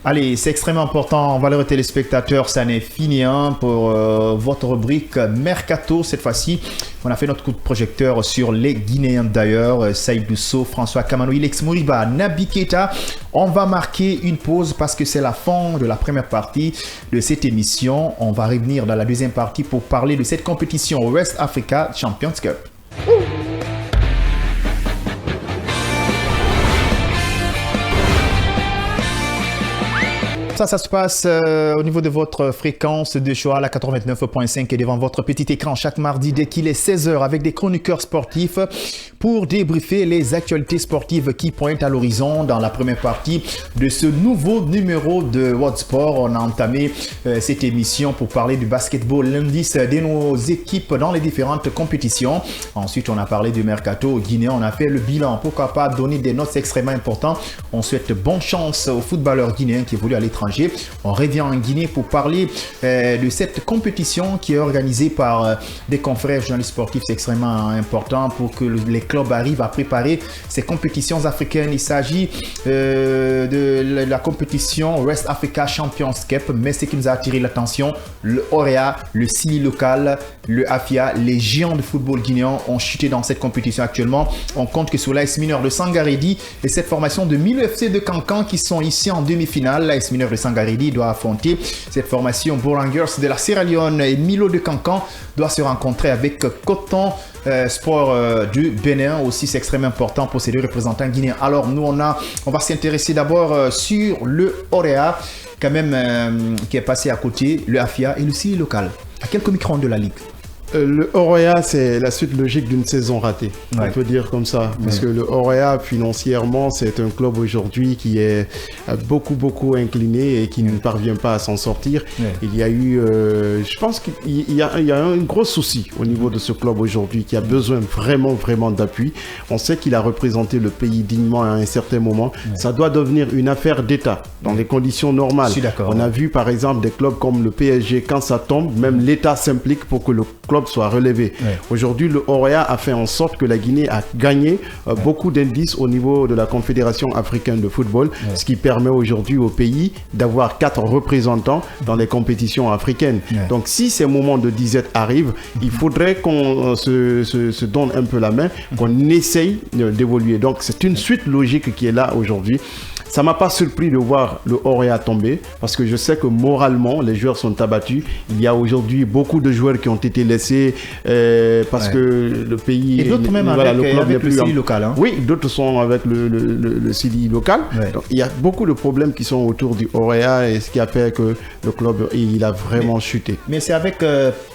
Allez, c'est extrêmement important. Valeureux téléspectateurs, ça n'est fini pour votre rubrique Mercato. Cette fois-ci, on a fait notre coup de projecteur sur les Guinéens d'ailleurs. Saïdou Sow, François Kamano, Ilex Moriba, Naby Keita. On va marquer une pause parce que c'est la fin de la première partie de cette émission. On va revenir dans la deuxième partie pour parler de cette compétition West Africa Champions Cup. Ça se passe au niveau de votre fréquence de choix, la 89.5 et devant votre petit écran chaque mardi dès qu'il est 16h avec des chroniqueurs sportifs pour débriefer les actualités sportives qui pointent à l'horizon dans la première partie de ce nouveau numéro de World Sport. On a entamé cette émission pour parler du basketball, l'indice de nos équipes dans les différentes compétitions. Ensuite, on a parlé du mercato guinéen, on a fait le bilan. Pourquoi pas donner des notes extrêmement importantes. On souhaite bonne chance aux footballeurs guinéens qui évoluent à l'étranger. On revient en Guinée pour parler de cette compétition qui est organisée par des confrères journalistes sportifs. C'est extrêmement important pour que les clubs arrivent à préparer ces compétitions africaines. Il s'agit de la compétition West Africa Champions Cup, mais ce qui nous a attiré l'attention, le Orea, le Sili local, le Afia, les géants de football guinéens ont chuté dans cette compétition actuellement. On compte que sur l'AS Mineur de Sangaredi et cette formation de Milo FC de Cancan qui sont ici en demi-finale. L'AS Mineur de Sangaredi doit affronter cette formation Borangers de la Sierra Leone et Milo de Cancan doit se rencontrer avec Coton Sport du Bénin. Aussi, c'est extrêmement important pour ces deux représentants guinéens. Alors, nous, on va s'intéresser d'abord sur le Orea, quand même, qui est passé à côté, le Afia et le Sili local. À quelques microns de la Ligue. Le Orea, c'est la suite logique d'une saison ratée. On peut dire comme ça. Parce que le Orea, financièrement, c'est un club aujourd'hui qui est beaucoup incliné et qui ne parvient pas à s'en sortir. Il y a eu, je pense qu'il y a un gros souci au niveau de ce club aujourd'hui qui a besoin vraiment d'appui. On sait qu'il a représenté le pays dignement à un certain moment. Ça doit devenir une affaire d'État dans les conditions normales. On a vu par exemple des clubs comme le PSG, quand ça tombe, même l'État s'implique pour que le club soit relevé. Aujourd'hui, le Orea a fait en sorte que la Guinée a gagné beaucoup d'indices au niveau de la Confédération africaine de football, ce qui permet aujourd'hui au pays d'avoir 4 représentants dans les compétitions africaines. Donc, si ces moments de disette arrivent, il faudrait qu'on se donne un peu la main, qu'on essaye d'évoluer. Donc, c'est une suite logique qui est là aujourd'hui. Ça ne m'a pas surpris de voir le Orea tomber parce que je sais que moralement, les joueurs sont abattus. Il y a aujourd'hui beaucoup de joueurs qui ont été laissés parce que le pays... Et d'autres même avec le Sili local. Hein. Oui, d'autres sont avec le Sili local. Donc, il y a beaucoup de problèmes qui sont autour du Orea et ce qui a fait que le club il a vraiment chuté. Mais c'est avec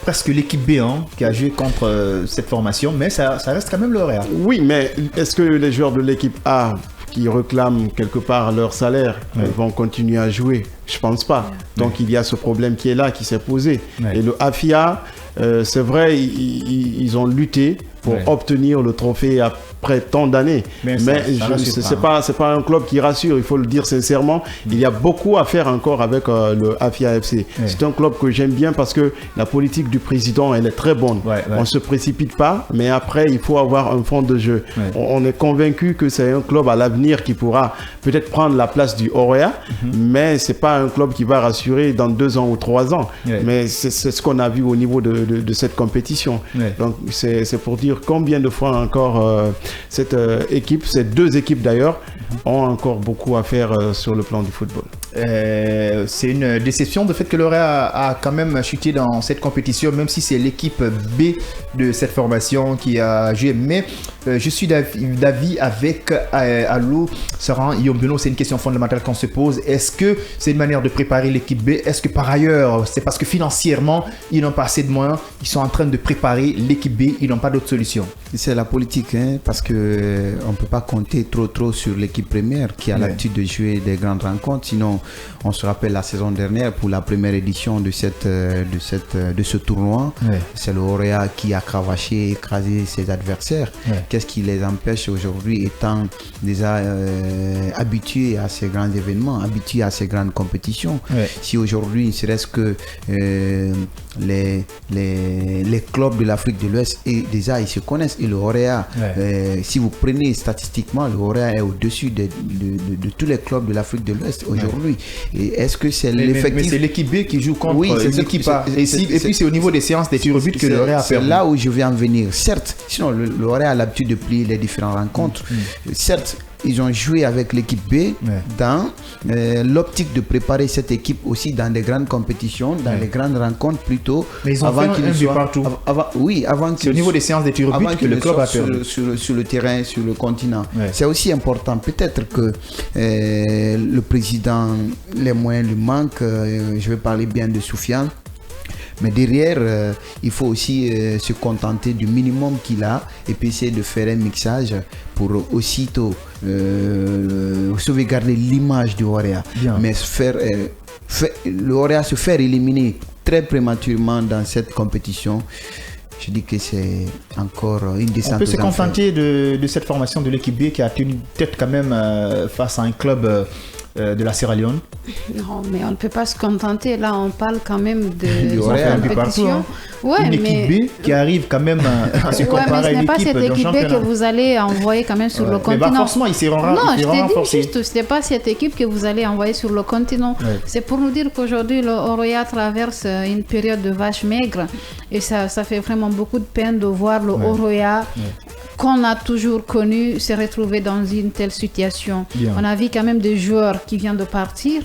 presque l'équipe B qui a joué contre cette formation, mais ça reste quand même le Orea. Oui, mais est-ce que les joueurs de l'équipe A qui réclament quelque part leur salaire vont continuer à jouer? Je pense pas. Donc il y a ce problème qui est là, qui s'est posé. Et le Afia, c'est vrai, ils ont lutté pour obtenir le trophée après tant d'années. Mais c'est pas un club qui rassure, il faut le dire sincèrement. Il y a beaucoup à faire encore avec le Afia FC. C'est un club que j'aime bien parce que la politique du président, elle est très bonne. On ne se précipite pas, mais après, il faut avoir un fond de jeu. On est convaincu que c'est un club à l'avenir qui pourra peut-être prendre la place du Orea, mais c'est pas un club qui va rassurer dans 2 ans ou 3 ans. Mais c'est ce qu'on a vu au niveau de cette compétition. Donc, c'est pour dire combien de fois encore cette équipe, ces deux équipes d'ailleurs, ont encore beaucoup à faire sur le plan du football. C'est une déception de fait que l'Orient a quand même chuté dans cette compétition, même si c'est l'équipe B de cette formation qui a joué. Mais je suis d'avis avec Alou Saran Yombeno, c'est une question fondamentale qu'on se pose. Est-ce que c'est une manière de préparer l'équipe B? Est-ce que par ailleurs, c'est parce que financièrement, ils n'ont pas assez de moyens, ils sont en train de préparer l'équipe B, ils n'ont pas d'autre solution? C'est la politique, hein, parce qu'on ne peut pas compter trop sur l'équipe première qui a l'habitude de jouer des grandes rencontres. Sinon, on se rappelle la saison dernière pour la première édition de ce tournoi. C'est le Orea qui a cravaché et écrasé ses adversaires. Qu'est-ce qui les empêche aujourd'hui, étant déjà habitués à ces grands événements, habitués à ces grandes compétitions? Si aujourd'hui, ne serait-ce que les clubs de l'Afrique de l'Ouest, et déjà ils se connaissent, et le Orea, si vous prenez statistiquement, le Orea est au-dessus de tous les clubs de l'Afrique de l'Ouest aujourd'hui. Et est-ce que c'est l'effectif? Mais c'est l'équipe B qui joue contre l'équipe A. Et puis c'est au niveau des séances des tirs au but que le Orea a perdu. C'est là où je vais en venir. Certes, sinon le Orea a l'habitude de plier les différentes rencontres. Certes, ils ont joué avec l'équipe B dans l'optique de préparer cette équipe aussi dans des grandes compétitions, dans les grandes rencontres plutôt. Mais ils ont fait un but partout. Avant c'est au niveau des séances des tirs au but que le club a perdu. Sur le terrain, sur le continent. C'est aussi important. Peut-être que le président, les moyens lui manquent. Je vais parler bien de Soufiane. Mais derrière, il faut aussi se contenter du minimum qu'il a et puis essayer de faire un mixage pour aussitôt sauvegarder l'image du Orea. Mais le Orea se faire éliminer très prématurément dans cette compétition, je dis que c'est encore une descente. On peut se contenter de cette formation de l'équipe B qui a tenu tête quand même face à un club de la Sierra Leone. Non, mais on ne peut pas se contenter. Là, on parle quand même de compétition. Une équipe B qui arrive quand même à se comparer à une équipe. Mais ce n'est pas cette équipe B que vous allez envoyer quand même sur le continent. Mais forcément, il s'est renforcé. Non, je te dis juste, ce n'est pas cette équipe que vous allez envoyer sur le continent. C'est pour nous dire qu'aujourd'hui, le Orea traverse une période de vache maigre. Et ça fait vraiment beaucoup de peine de voir le Orea qu'on a toujours connu se retrouver dans une telle situation. On a vu quand même des joueurs qui viennent de partir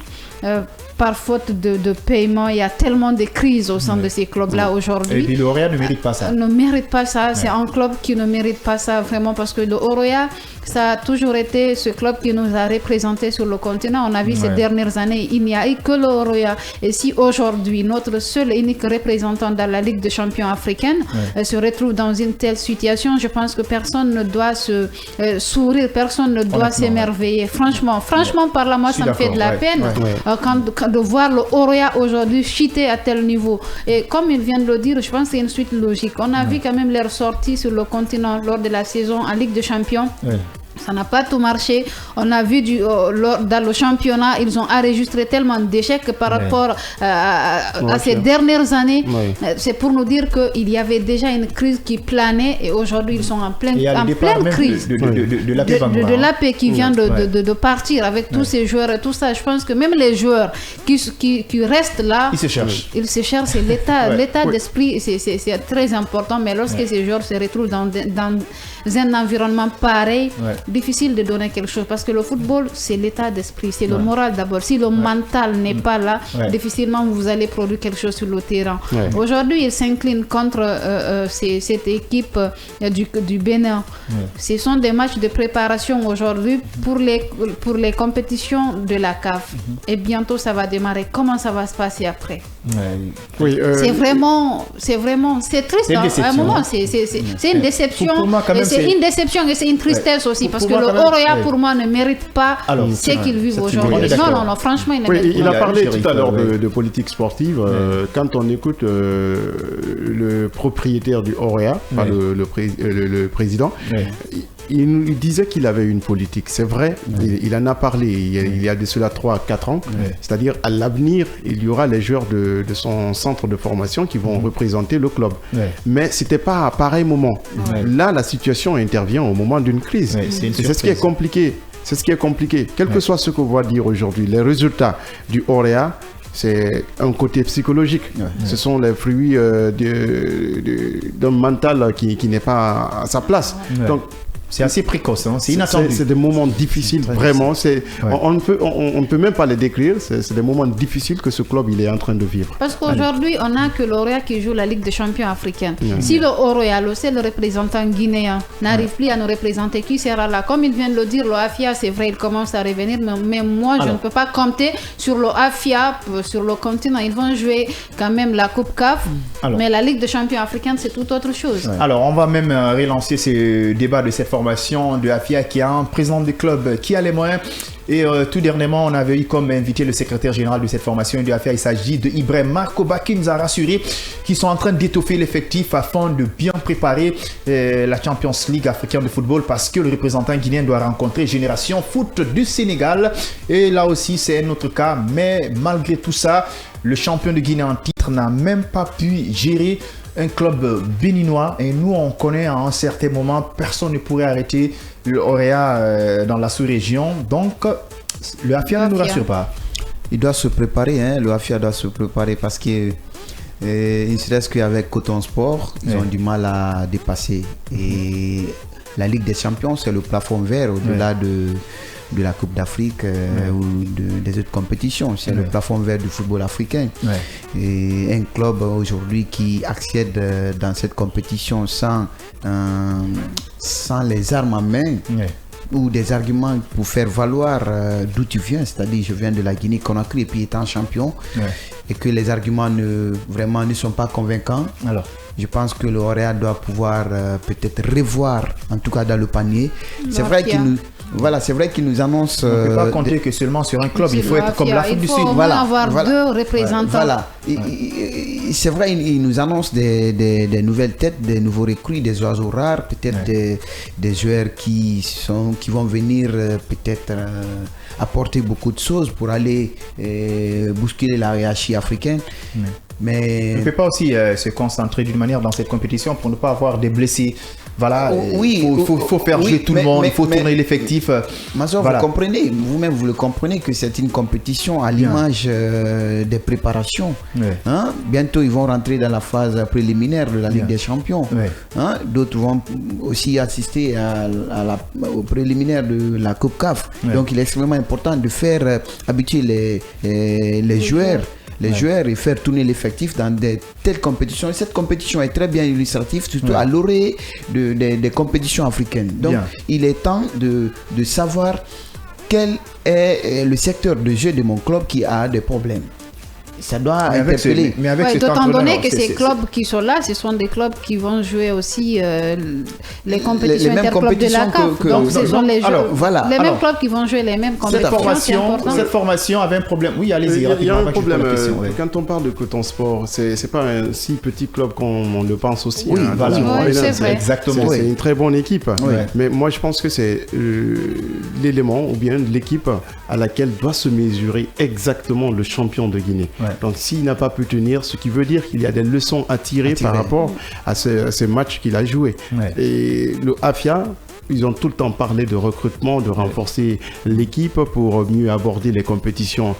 par faute de paiement. Il y a tellement de crises au sein de ces clubs-là aujourd'hui. Et puis le Orea ne mérite pas ça. Ne mérite pas ça. C'est un club qui ne mérite pas ça vraiment, parce que le Orea, ça a toujours été ce club qui nous a représentés sur le continent. On a vu ces dernières années, il n'y a eu que le Orea. Et si aujourd'hui, notre seul et unique représentant dans la Ligue des champions africaine se retrouve dans une telle situation, je pense que personne ne doit se sourire, personne ne doit s'émerveiller. Franchement parlant, moi, ça me fait de la peine de voir le Orea aujourd'hui chuter à tel niveau. Et comme il vient de le dire, je pense que c'est une suite logique. On a vu quand même leur sortie sur le continent lors de la saison en Ligue des champions. Ça n'a pas tout marché. On a vu dans le championnat, ils ont enregistré tellement d'échecs par rapport à ces dernières années. C'est pour nous dire qu'il y avait déjà une crise qui planait et aujourd'hui ils sont en pleine crise. De l'AP qui vient de partir avec tous ces joueurs et tout ça. Je pense que même les joueurs qui restent là, ils se cherchent. C'est l'état d'esprit, c'est très important. Mais lorsque ces joueurs se retrouvent dans un environnement pareil, difficile de donner quelque chose, parce que le football, c'est l'état d'esprit, c'est le moral d'abord. Si le mental n'est pas là, difficilement vous allez produire quelque chose sur le terrain. Aujourd'hui, il s'incline contre cette équipe du Bénin. Ce sont des matchs de préparation aujourd'hui pour les compétitions de la CAF. Et bientôt, ça va démarrer. Comment ça va se passer après? C'est triste. À un moment, c'est une déception. C'est une déception et c'est une tristesse aussi, parce que le Orea, pour moi, ne mérite pas ce qu'ils vivent aujourd'hui. Non, franchement, il a parlé tout à l'heure de politique sportive. Quand on écoute le propriétaire du Orea, le président, il nous disait qu'il avait une politique. C'est vrai, il en a parlé il y a de cela 3-4 ans. C'est-à-dire, à l'avenir, il y aura les joueurs de son centre de formation qui vont représenter le club. Mais ce n'était pas à pareil moment. Là, la situation intervient au moment d'une crise. C'est ce qui est compliqué. C'est ce qui est compliqué. Quel que soit ce qu'on va dire aujourd'hui, les résultats du Orea, c'est un côté psychologique. Ce sont les fruits d'un mental qui n'est pas à sa place. Donc, C'est assez précoce, hein? C'est inattendu. C'est des moments difficiles, vraiment. On ne peut même pas les décrire. C'est des moments difficiles que ce club il est en train de vivre. Parce qu'aujourd'hui, on n'a que l'Orea qui joue la Ligue des champions africaine. Si le Royal, c'est le représentant guinéen, n'arrive plus à nous représenter, qui sera là? Comme il vient de le dire, le AFIA, c'est vrai, il commence à revenir, mais moi, je ne peux pas compter sur le AFIA, sur le continent. Ils vont jouer quand même la Coupe CAF, mais la Ligue des champions africaine, c'est tout autre chose. Alors, on va même relancer ce débat de cette formation de AFIA qui a un président du club qui a les moyens. Et tout dernièrement, on avait eu comme invité le secrétaire général de cette formation de AFIA. Il s'agit de Ibrahim Markoba qui nous a rassuré qu'ils sont en train d'étoffer l'effectif afin de bien préparer la Champions League africaine de football parce que le représentant guinéen doit rencontrer Génération Foot du Sénégal. Et là aussi, c'est un autre cas. Mais malgré tout ça, le champion de Guinée en titre n'a même pas pu gérer un club béninois. Et nous, on connaît à un certain moment, personne ne pourrait arrêter le Orea dans la sous-région. Donc, le AFIA ne nous rassure pas. Il doit se préparer, hein? Le AFIA doit se préparer parce que il ne reste qu'avec Coton Sport, ils ont du mal à dépasser. Et la Ligue des Champions, c'est le plafond vert au-delà de la Coupe d'Afrique ou des autres compétitions. C'est le plafond vert du football africain. Et un club aujourd'hui qui accède dans cette compétition sans les armes en main ou des arguments pour faire valoir d'où tu viens, c'est-à-dire je viens de la Guinée-Conakry et puis étant champion, et que les arguments vraiment ne sont pas convaincants. Alors, je pense que le Orea doit pouvoir peut-être revoir, en tout cas dans le panier. C'est vrai qu'il nous annonce. On ne peut pas compter que seulement sur un club. Il faut être comme l'Afrique du Sud. Il faut avoir deux représentants. C'est vrai, il nous annonce des nouvelles têtes, des nouveaux recrues, des oiseaux rares, peut-être des joueurs qui vont venir peut-être apporter beaucoup de choses pour aller bousculer la hiérarchie africaine. Mais on ne peut pas aussi se concentrer d'une manière dans cette compétition pour ne pas avoir des blessés. Voilà, il faut faire jouer tout le monde, il faut tourner l'effectif. Mazor, vous comprenez, vous-même vous le comprenez que c'est une compétition à l'image des préparations. Hein? Bientôt ils vont rentrer dans la phase préliminaire de la Ligue des Champions. Hein? D'autres vont aussi assister au préliminaire de la Coupe CAF. Donc il est extrêmement important de faire habituer les joueurs. Joueurs et faire tourner l'effectif dans de telles compétitions. Et cette compétition est très bien illustrative, surtout à l'orée des compétitions africaines. Donc, il est temps de savoir quel est le secteur de jeu de mon club qui a des problèmes. Ça doit interpeller. D'autant donné que ces clubs qui sont là, ce sont des clubs qui vont jouer aussi les compétitions interclubs de la CAF. Donc ce sont les mêmes clubs qui vont jouer les mêmes compétitions. Cette formation avait un problème. Oui, allez-y. Il y a un problème. Quand on parle de Coton Sport, c'est pas un si petit club qu'on le pense aussi. Oui, c'est vrai. Exactement. C'est une très bonne équipe. Mais moi, je pense que c'est l'élément ou bien l'équipe à laquelle doit se mesurer exactement le champion de Guinée. Donc s'il n'a pas pu tenir, ce qui veut dire qu'il y a des leçons à tirer par rapport à ces matchs qu'il a joués. Et le AFIA, ils ont tout le temps parlé de recrutement, de renforcer l'équipe pour mieux aborder les compétitions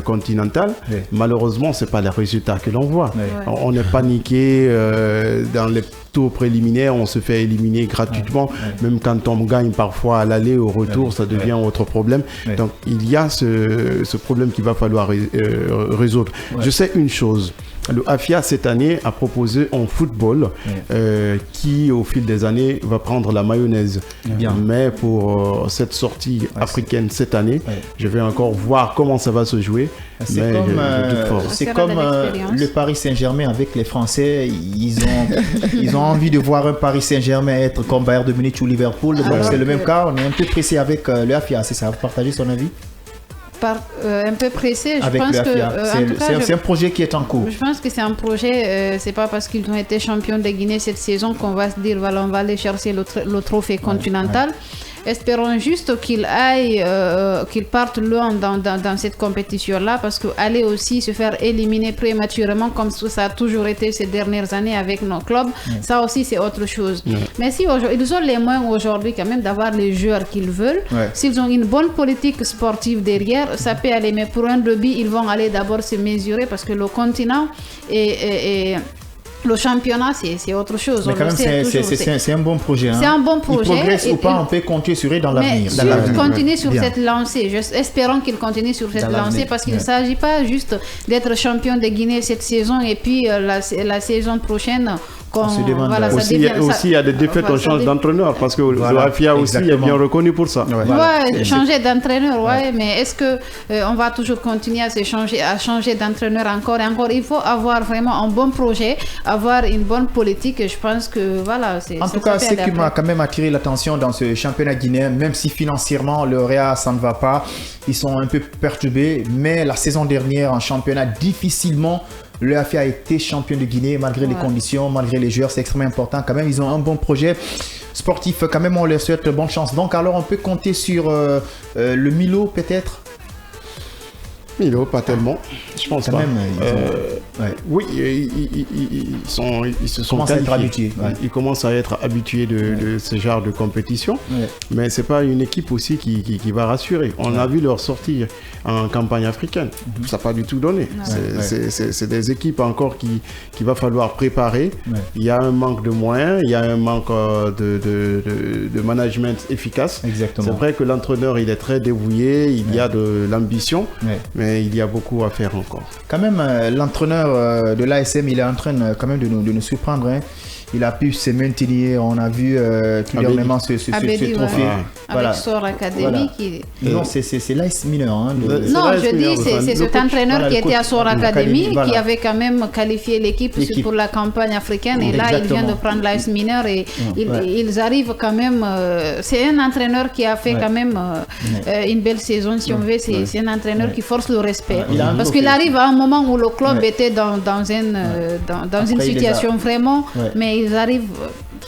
continentales. Malheureusement, ce n'est pas les résultats que l'on voit. On est paniqué dans les tours préliminaires, on se fait éliminer gratuitement. Même quand on gagne parfois à l'aller, au retour, ça devient autre problème. Donc il y a ce problème qu'il va falloir résoudre. Je sais une chose. Le AFIA, cette année, a proposé un football qui, au fil des années, va prendre la mayonnaise. Mais pour cette sortie africaine cette année, je vais encore voir comment ça va se jouer. C'est comme le Paris Saint-Germain avec les Français. Ils ont envie de voir un Paris Saint-Germain être comme Bayern de Munich ou Liverpool. Donc c'est le même cas. On est un peu pressé avec le AFIA. C'est ça, vous partagez son avis? Un peu pressé, je pense que c'est un projet qui est en cours. Je pense que c'est un projet, c'est pas parce qu'ils ont été champions de Guinée cette saison qu'on va se dire voilà, on va aller chercher le trophée continental. Espérons juste qu'ils partent loin dans cette compétition-là, parce qu'aller aussi se faire éliminer prématurément, comme ça a toujours été ces dernières années avec nos clubs, ça aussi c'est autre chose. Mais si ils ont les moyens aujourd'hui quand même d'avoir les joueurs qu'ils veulent, s'ils ont une bonne politique sportive derrière, ça peut aller. Mais pour un début, ils vont aller d'abord se mesurer, parce que le continent est Le championnat, c'est autre chose. Mais quand même, c'est un bon projet. Hein. C'est un bon projet. Il progresse ou pas, on peut compter sur eux dans l'avenir. Mais continue sur cette lancée. Espérons qu'il continue sur cette lancée parce qu'il ne s'agit pas juste d'être champion de Guinée cette saison et puis la saison prochaine. Voilà, aussi, il y a des défaites, on change d'entraîneur parce que l'OAFIA aussi est bien reconnu pour ça. Changer d'entraîneur, mais est-ce qu'on va toujours continuer à changer d'entraîneur encore et encore? Il faut avoir vraiment un bon projet, avoir une bonne politique. Je pense que voilà. En tout cas, ce qui m'a quand même attiré l'attention dans ce championnat guinéen, même si financièrement le Réa ça ne va pas, ils sont un peu perturbés, mais la saison dernière en championnat difficilement. Le AFIA a été champion de Guinée malgré les conditions, malgré les joueurs, c'est extrêmement important. Quand même, ils ont un bon projet sportif. Quand même, on leur souhaite bonne chance. Donc, alors, on peut compter sur le Milo, peut-être? Milo, pas tellement. Je pense quand pas. Même, oui, ils se sont habitués. Ils commencent à être habitués de ce genre de compétition. Mais c'est pas une équipe aussi qui va rassurer. On a vu leur sortie en campagne africaine. Ça n'a pas du tout donné. C'est des équipes encore qu'il va falloir préparer. Il y a un manque de moyens, il y a un manque de management efficace. Exactement. C'est vrai que l'entraîneur, il est très dévoué, il y a de l'ambition, mais il y a beaucoup à faire encore. Quand même, l'entraîneur de l'ASM, il est en train quand même de nous surprendre. Hein. Il a pu se maintenir, on a vu tout dernièrement ce trophée. Avec Sor Academy. Non, c'est l'AS mineur. Hein, non, je dis, c'est cet entraîneur qui était à Sor Academy, qui avait quand même qualifié l'équipe pour la campagne africaine. Et là, il vient de prendre l'AS mineur et ils arrivent quand même. C'est un entraîneur qui a fait quand même une belle saison, si on veut. C'est un entraîneur qui force le respect. Parce qu'il arrive à un moment où le club était dans une situation vraiment. Mais ils arrivent,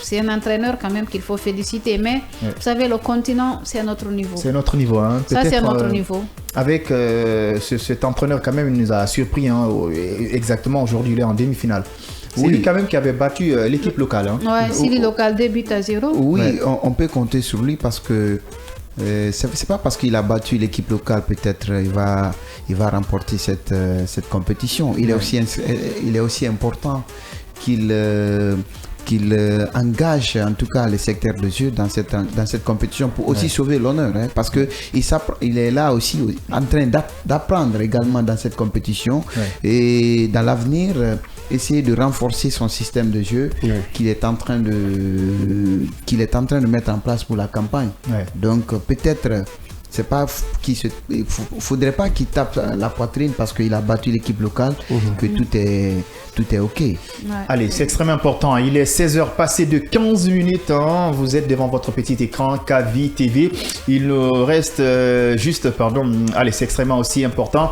c'est un entraîneur quand même qu'il faut féliciter, mais vous savez, le continent, c'est un autre niveau. C'est notre niveau. Hein. Ça, c'est un autre niveau. Avec cet entraîneur, quand même, il nous a surpris. Hein, exactement, aujourd'hui, il est en demi-finale. C'est lui quand même qui avait battu l'équipe locale. Hein. Oui, si le local débute à 0. Oui, on peut compter sur lui parce que c'est pas parce qu'il a battu l'équipe locale peut-être il va remporter cette compétition. Il est aussi important qu'il engage en tout cas les secteurs de jeu dans cette compétition pour aussi sauver l'honneur, hein, parce que il est là aussi en train d'apprendre également dans cette compétition et dans l'avenir essayer de renforcer son système de jeu qu'il est en train de mettre en place pour la campagne. Donc peut-être c'est pas il faudrait pas qu'il tape la poitrine parce qu'il a battu l'équipe locale que tout est ok. Allez, c'est extrêmement important. Il est 16h passé de 15 minutes. Hein. Vous êtes devant votre petit écran Kavi TV. Il nous reste allez, c'est extrêmement aussi important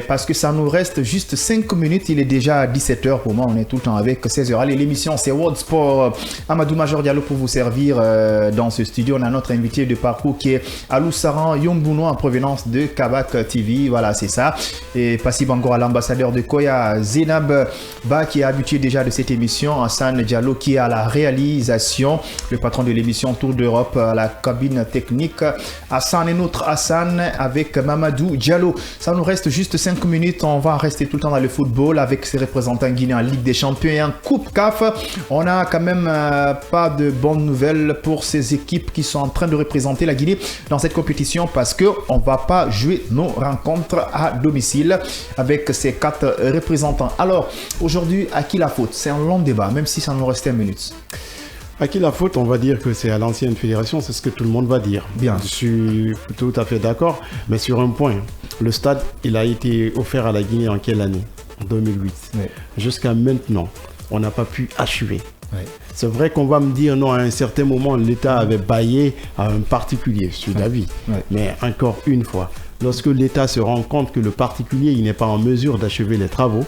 parce que ça nous reste juste 5 minutes. Il est déjà 17h pour moi. On est tout le temps avec 16h. Allez, l'émission c'est World Sport. Amadou Major Diallo pour vous servir dans ce studio. On a notre invité de parcours qui est Alou Saran Yombouno en provenance de Kabak TV. Voilà, c'est ça. Et Passi Bangora, l'ambassadeur de Koya, Zénab Ba qui est habitué déjà de cette émission, Hassan Diallo qui est à la réalisation, le patron de l'émission Tour d'Europe à la cabine technique. Hassan est notre Hassan avec Mamadou Diallo. Ça nous reste juste 5 minutes. On va rester tout le temps dans le football avec ses représentants guinéens en Ligue des Champions et en Coupe CAF. On a quand même pas de bonnes nouvelles pour ces équipes qui sont en train de représenter la Guinée dans cette compétition parce qu'on ne va pas jouer nos rencontres à domicile avec ces 4 représentants. Alors, aujourd'hui, à qui la faute? C'est un long débat, même si ça nous reste 1 minute. À qui la faute? On va dire que c'est à l'ancienne fédération, c'est ce que tout le monde va dire. Bien. Je suis tout à fait d'accord, mais sur un point, le stade, il a été offert à la Guinée en quelle année? En 2008. Jusqu'à maintenant, on n'a pas pu achever. C'est vrai qu'on va me dire non, à un certain moment, l'État avait baillé à un particulier, je suis d'avis. Mais encore une fois, lorsque l'État se rend compte que le particulier il n'est pas en mesure d'achever les travaux,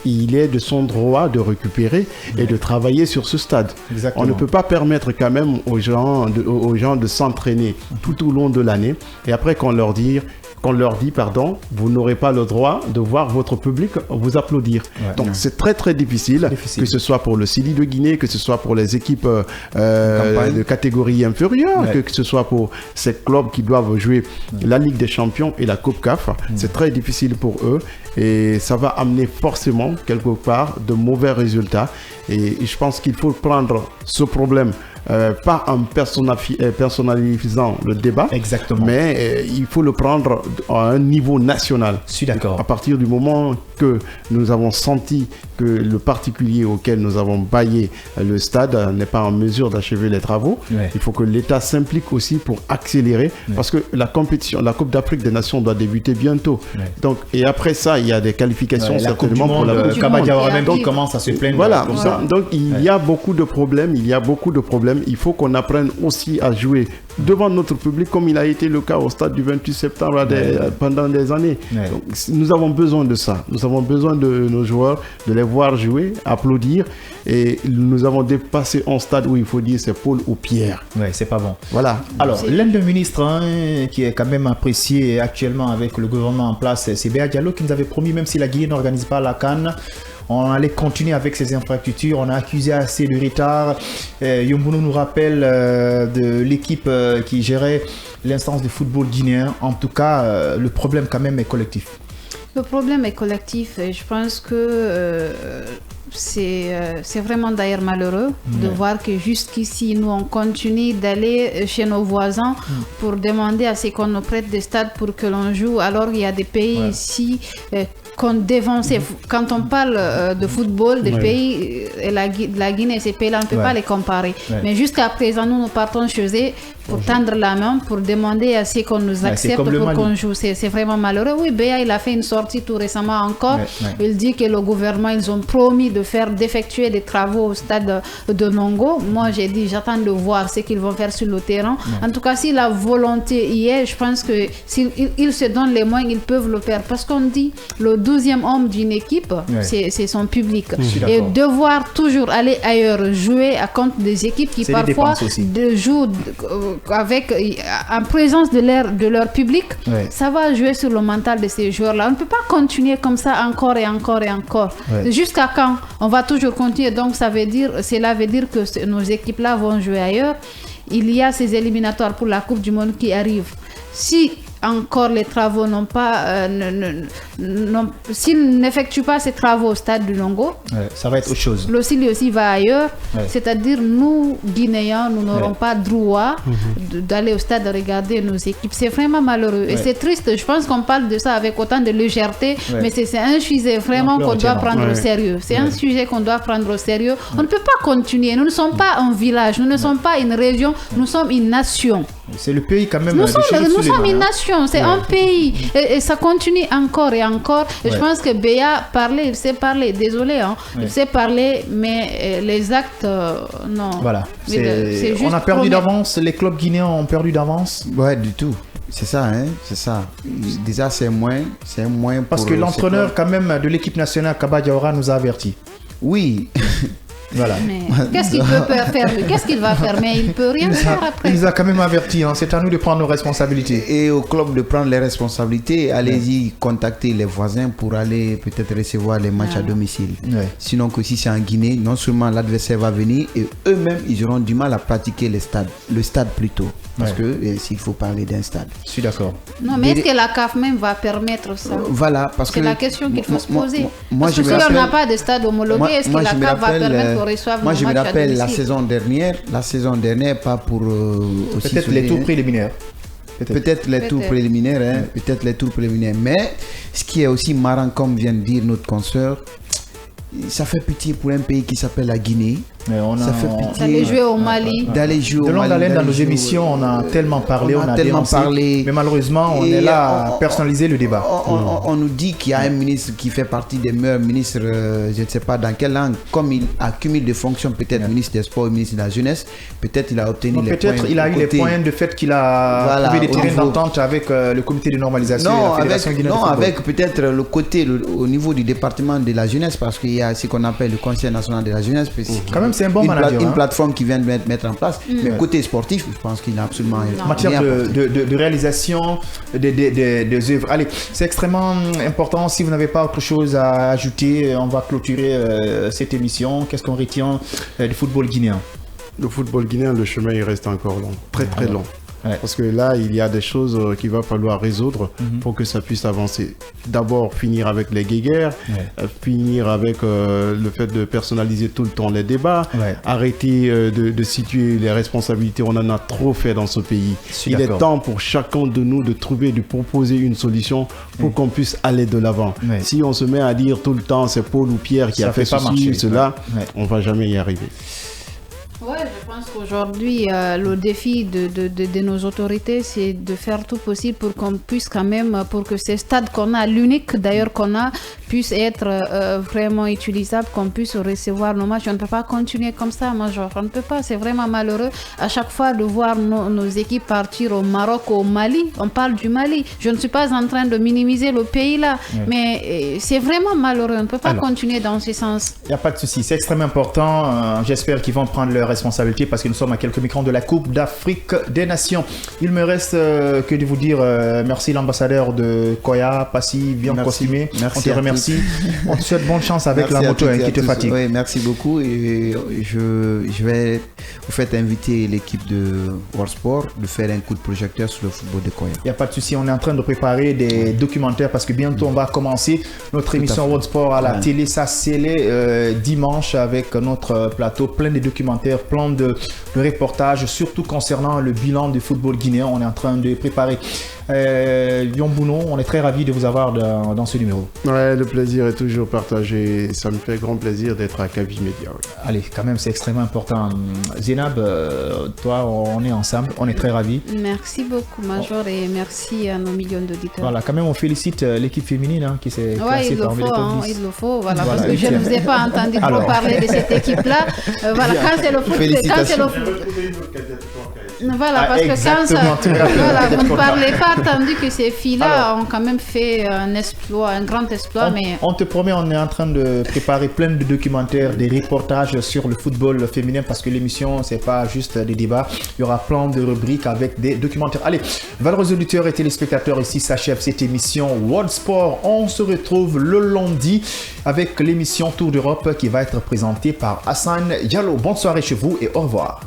il est de son droit de récupérer et de travailler sur ce stade. Exactement. On ne peut pas permettre quand même aux gens de s'entraîner tout au long de l'année et après qu'on leur dise qu'on leur dit, pardon, vous n'aurez pas le droit de voir votre public vous applaudir. Donc c'est très très difficile, que ce soit pour le Sili de Guinée, que ce soit pour les équipes de catégorie inférieure, que ce soit pour ces clubs qui doivent jouer la Ligue des Champions et la Coupe CAF. C'est très difficile pour eux et ça va amener forcément quelque part de mauvais résultats. Et je pense qu'il faut prendre ce problème pas en personnalisant le débat, mais il faut le prendre à un niveau national. Je suis d'accord. À partir du moment que nous avons senti que le particulier auquel nous avons baillé le stade n'est pas en mesure d'achever les travaux, il faut que l'État s'implique aussi pour accélérer, parce que la compétition, la Coupe d'Afrique des Nations doit débuter bientôt. Donc, et après ça, il y a des qualifications certainement pour la Coupe du Monde. Même qui commence à se plaindre. Voilà. Donc il y a beaucoup de problèmes. Il faut qu'on apprenne aussi à jouer devant notre public comme il a été le cas au stade du 28 septembre pendant des années. Donc, nous avons besoin de ça. Nous avons besoin de nos joueurs, de les voir jouer, applaudir. Et nous avons dépassé un stade où il faut dire c'est Paul ou Pierre. Oui, c'est pas bon. Voilà. Alors, l'un des ministres qui est quand même apprécié actuellement avec le gouvernement en place, c'est Béa Diallo qui nous avait promis, même si la Guinée n'organise pas la CAN, on allait continuer avec ces infrastructures. On a accusé assez de retard. Yombounou nous rappelle de l'équipe qui gérait l'instance de football guinéen. En tout cas, le problème quand même est collectif. Le problème est collectif. Et je pense que c'est vraiment d'ailleurs malheureux de voir que jusqu'ici, nous, on continue d'aller chez nos voisins pour demander à ce qu'on nous prête des stades pour que l'on joue, alors qu'il y a des pays ici qu'on dévance. Quand on parle de football, des pays, la Guinée, ces pays-là, on ne peut pas les comparer. Mais jusqu'à présent, nous partons chez eux pour tendre la main, pour demander à ce qu'on nous accepte pour qu'on joue. C'est vraiment malheureux. Oui, Béa, il a fait une sortie tout récemment encore. Il dit que le gouvernement, ils ont promis d'effectuer des travaux au stade de Nongo. Moi, j'ai dit, j'attends de voir ce qu'ils vont faire sur le terrain. En tout cas, si la volonté y est, je pense que s'ils se donnent les moyens, ils peuvent le faire. Parce qu'on dit, le 12e homme d'une équipe, c'est son public. Et devoir toujours aller ailleurs, jouer à compte des équipes qui parfois jouent en présence de leur public, ça va jouer sur le mental de ces joueurs-là. On ne peut pas continuer comme ça encore et encore et encore. Jusqu'à quand on va toujours continuer? Donc cela veut dire que nos équipes-là vont jouer ailleurs. Il y a ces éliminatoires pour la Coupe du Monde qui arrivent. Si encore les travaux n'ont pas s'ils n'effectuent pas ces travaux au stade du Nongo, ça va être autre chose. Le Sili aussi va ailleurs, c'est-à-dire nous Guinéens, nous n'aurons pas droit d'aller au stade regarder nos équipes. C'est vraiment malheureux et c'est triste. Je pense qu'on parle de ça avec autant de légèreté, mais c'est un sujet vraiment qu'on doit prendre au sérieux. C'est un sujet qu'on doit prendre au sérieux. On ne peut pas continuer. Nous ne sommes pas un village, nous ne sommes pas une région, nous sommes une nation. C'est le pays quand même. Nous sommes une nation, c'est un pays. Et ça continue encore et encore. Et je pense que Béa parlait, il sait parler. Désolé, il sait parler, mais les actes, non. Voilà. On a perdu d'avance, les clubs guinéens ont perdu d'avance. Ouais, du tout. C'est ça, hein, c'est ça. Déjà, c'est moins parce que l'entraîneur quand même de l'équipe nationale, Kaba Diawara, nous a avertis. Oui. Voilà. Mais qu'est-ce qu'il peut faire? Qu'est-ce qu'il va faire? Mais il ne peut rien faire après. Il nous a quand même averti. C'est à nous de prendre nos responsabilités. Et au club de prendre les responsabilités. Allez-y contacter les voisins pour aller peut-être recevoir les matchs à domicile. Sinon que si c'est en Guinée, non seulement l'adversaire va venir et eux-mêmes, ils auront du mal à pratiquer le stade plutôt. Parce que s'il faut parler d'un stade. Je suis d'accord. Non, mais est-ce que la CAF même va permettre ça? Voilà, parce que... C'est la question qu'il faut se poser. Parce que si on n'a pas de stade homologué, est-ce que la CAF va permettre qu'on reçoive moi, nos je matchs me rappelle à domicile? la saison dernière, pas pour... peut-être les tours préliminaires. Peut-être les tours préliminaires, peut-être les tours préliminaires. Mais ce qui est aussi marrant, comme vient de dire notre consoeur, ça fait pitié pour un pays qui s'appelle la Guinée. Ça fait pitié d'aller jouer au Mali. De longue haleine dans nos émissions, on a tellement parlé, on a tellement parlé. Mais malheureusement, on est là à personnaliser le débat. On nous dit qu'il y a un ministre qui fait partie des meilleurs ministres, je ne sais pas dans quelle langue, comme il accumule des fonctions, peut-être ministre des Sports, ministre de la Jeunesse, peut-être il a obtenu les points. Peut-être il a eu les points de fait qu'il a trouvé des terrains d'entente avec le comité de normalisation et la Fédération guinéenne de football. Non, avec peut-être le côté au niveau du département de la jeunesse, parce qu'il y a ce qu'on appelle le Conseil national de la jeunesse. Quand même, c'est un bon manager, une plateforme qui vient de mettre en place. Mais côté sportif, je pense qu'il n'a absolument rien. En matière de réalisation des œuvres. Allez, c'est extrêmement important. Si vous n'avez pas autre chose à ajouter, on va clôturer cette émission. Qu'est-ce qu'on retient du football guinéen? Le football guinéen, le chemin, il reste encore long. Très long. Ouais. Parce que là, il y a des choses qu'il va falloir résoudre pour que ça puisse avancer. D'abord, finir avec les guéguerres, finir avec le fait de personnaliser tout le temps les débats, arrêter de situer les responsabilités. On en a trop fait dans ce pays. Il est temps pour chacun de nous de trouver, de proposer une solution pour qu'on puisse aller de l'avant. Si on se met à dire tout le temps c'est Paul ou Pierre qui a fait ceci, cela, on ne va jamais y arriver. Oui, je pense qu'aujourd'hui, le défi de nos autorités, c'est de faire tout possible pour qu'on puisse quand même, pour que ces stades qu'on a, l'unique d'ailleurs qu'on a, puisse être vraiment utilisable, qu'on puisse recevoir nos matchs. On ne peut pas continuer comme ça, Major. On ne peut pas, c'est vraiment malheureux à chaque fois de voir nos équipes partir au Maroc, au Mali. On parle du Mali. Je ne suis pas en train de minimiser le pays là, mais c'est vraiment malheureux. On ne peut pas continuer dans ce sens. Il n'y a pas de souci, c'est extrêmement important. J'espère qu'ils vont prendre leur responsabilité parce que nous sommes à quelques microns de la Coupe d'Afrique des Nations. Il me reste que de vous dire merci l'ambassadeur de Koya, Passy, bien costumé. Merci. On te remercie. On te souhaite bonne chance avec la moto qui te fatigue. Oui, merci beaucoup et je vais vous faire inviter l'équipe de World Sport de faire un coup de projecteur sur le football de Koya. Il n'y a pas de souci, on est en train de préparer des documentaires parce que bientôt on va commencer notre émission World Sport à la télé. Ça c'est les dimanche avec notre plateau plein de documentaires, plein de reportages, surtout concernant le bilan du football guinéen. On est en train de préparer. Lyon Bounon, on est très ravis de vous avoir dans ce numéro. Ouais, le plaisir est toujours partagé. Ça me fait grand plaisir d'être à Kavi Média. Ouais. Allez, quand même, c'est extrêmement important. Zénab, toi, on est ensemble, on est très ravis. Merci beaucoup, Major, et merci à nos millions d'auditeurs. Voilà, quand même, on félicite l'équipe féminine qui s'est classée parmi les top 10. Il le faut, voilà, parce que je ne vous ai pas entendu trop parler de cette équipe-là. Voilà, quand c'est le foot, voilà, parce que quand ça, voilà, vous ne parlez pas, attendu que ces filles-là ont quand même fait un exploit, un grand exploit. On te promet, on est en train de préparer plein de documentaires, des reportages sur le football féminin parce que l'émission, c'est pas juste des débats. Il y aura plein de rubriques avec des documentaires. Allez, valeureux auditeurs et téléspectateurs, ici s'achève cette émission World Sport. On se retrouve le lundi avec l'émission Tour d'Europe qui va être présentée par Hassan Diallo. Bonne soirée chez vous et au revoir.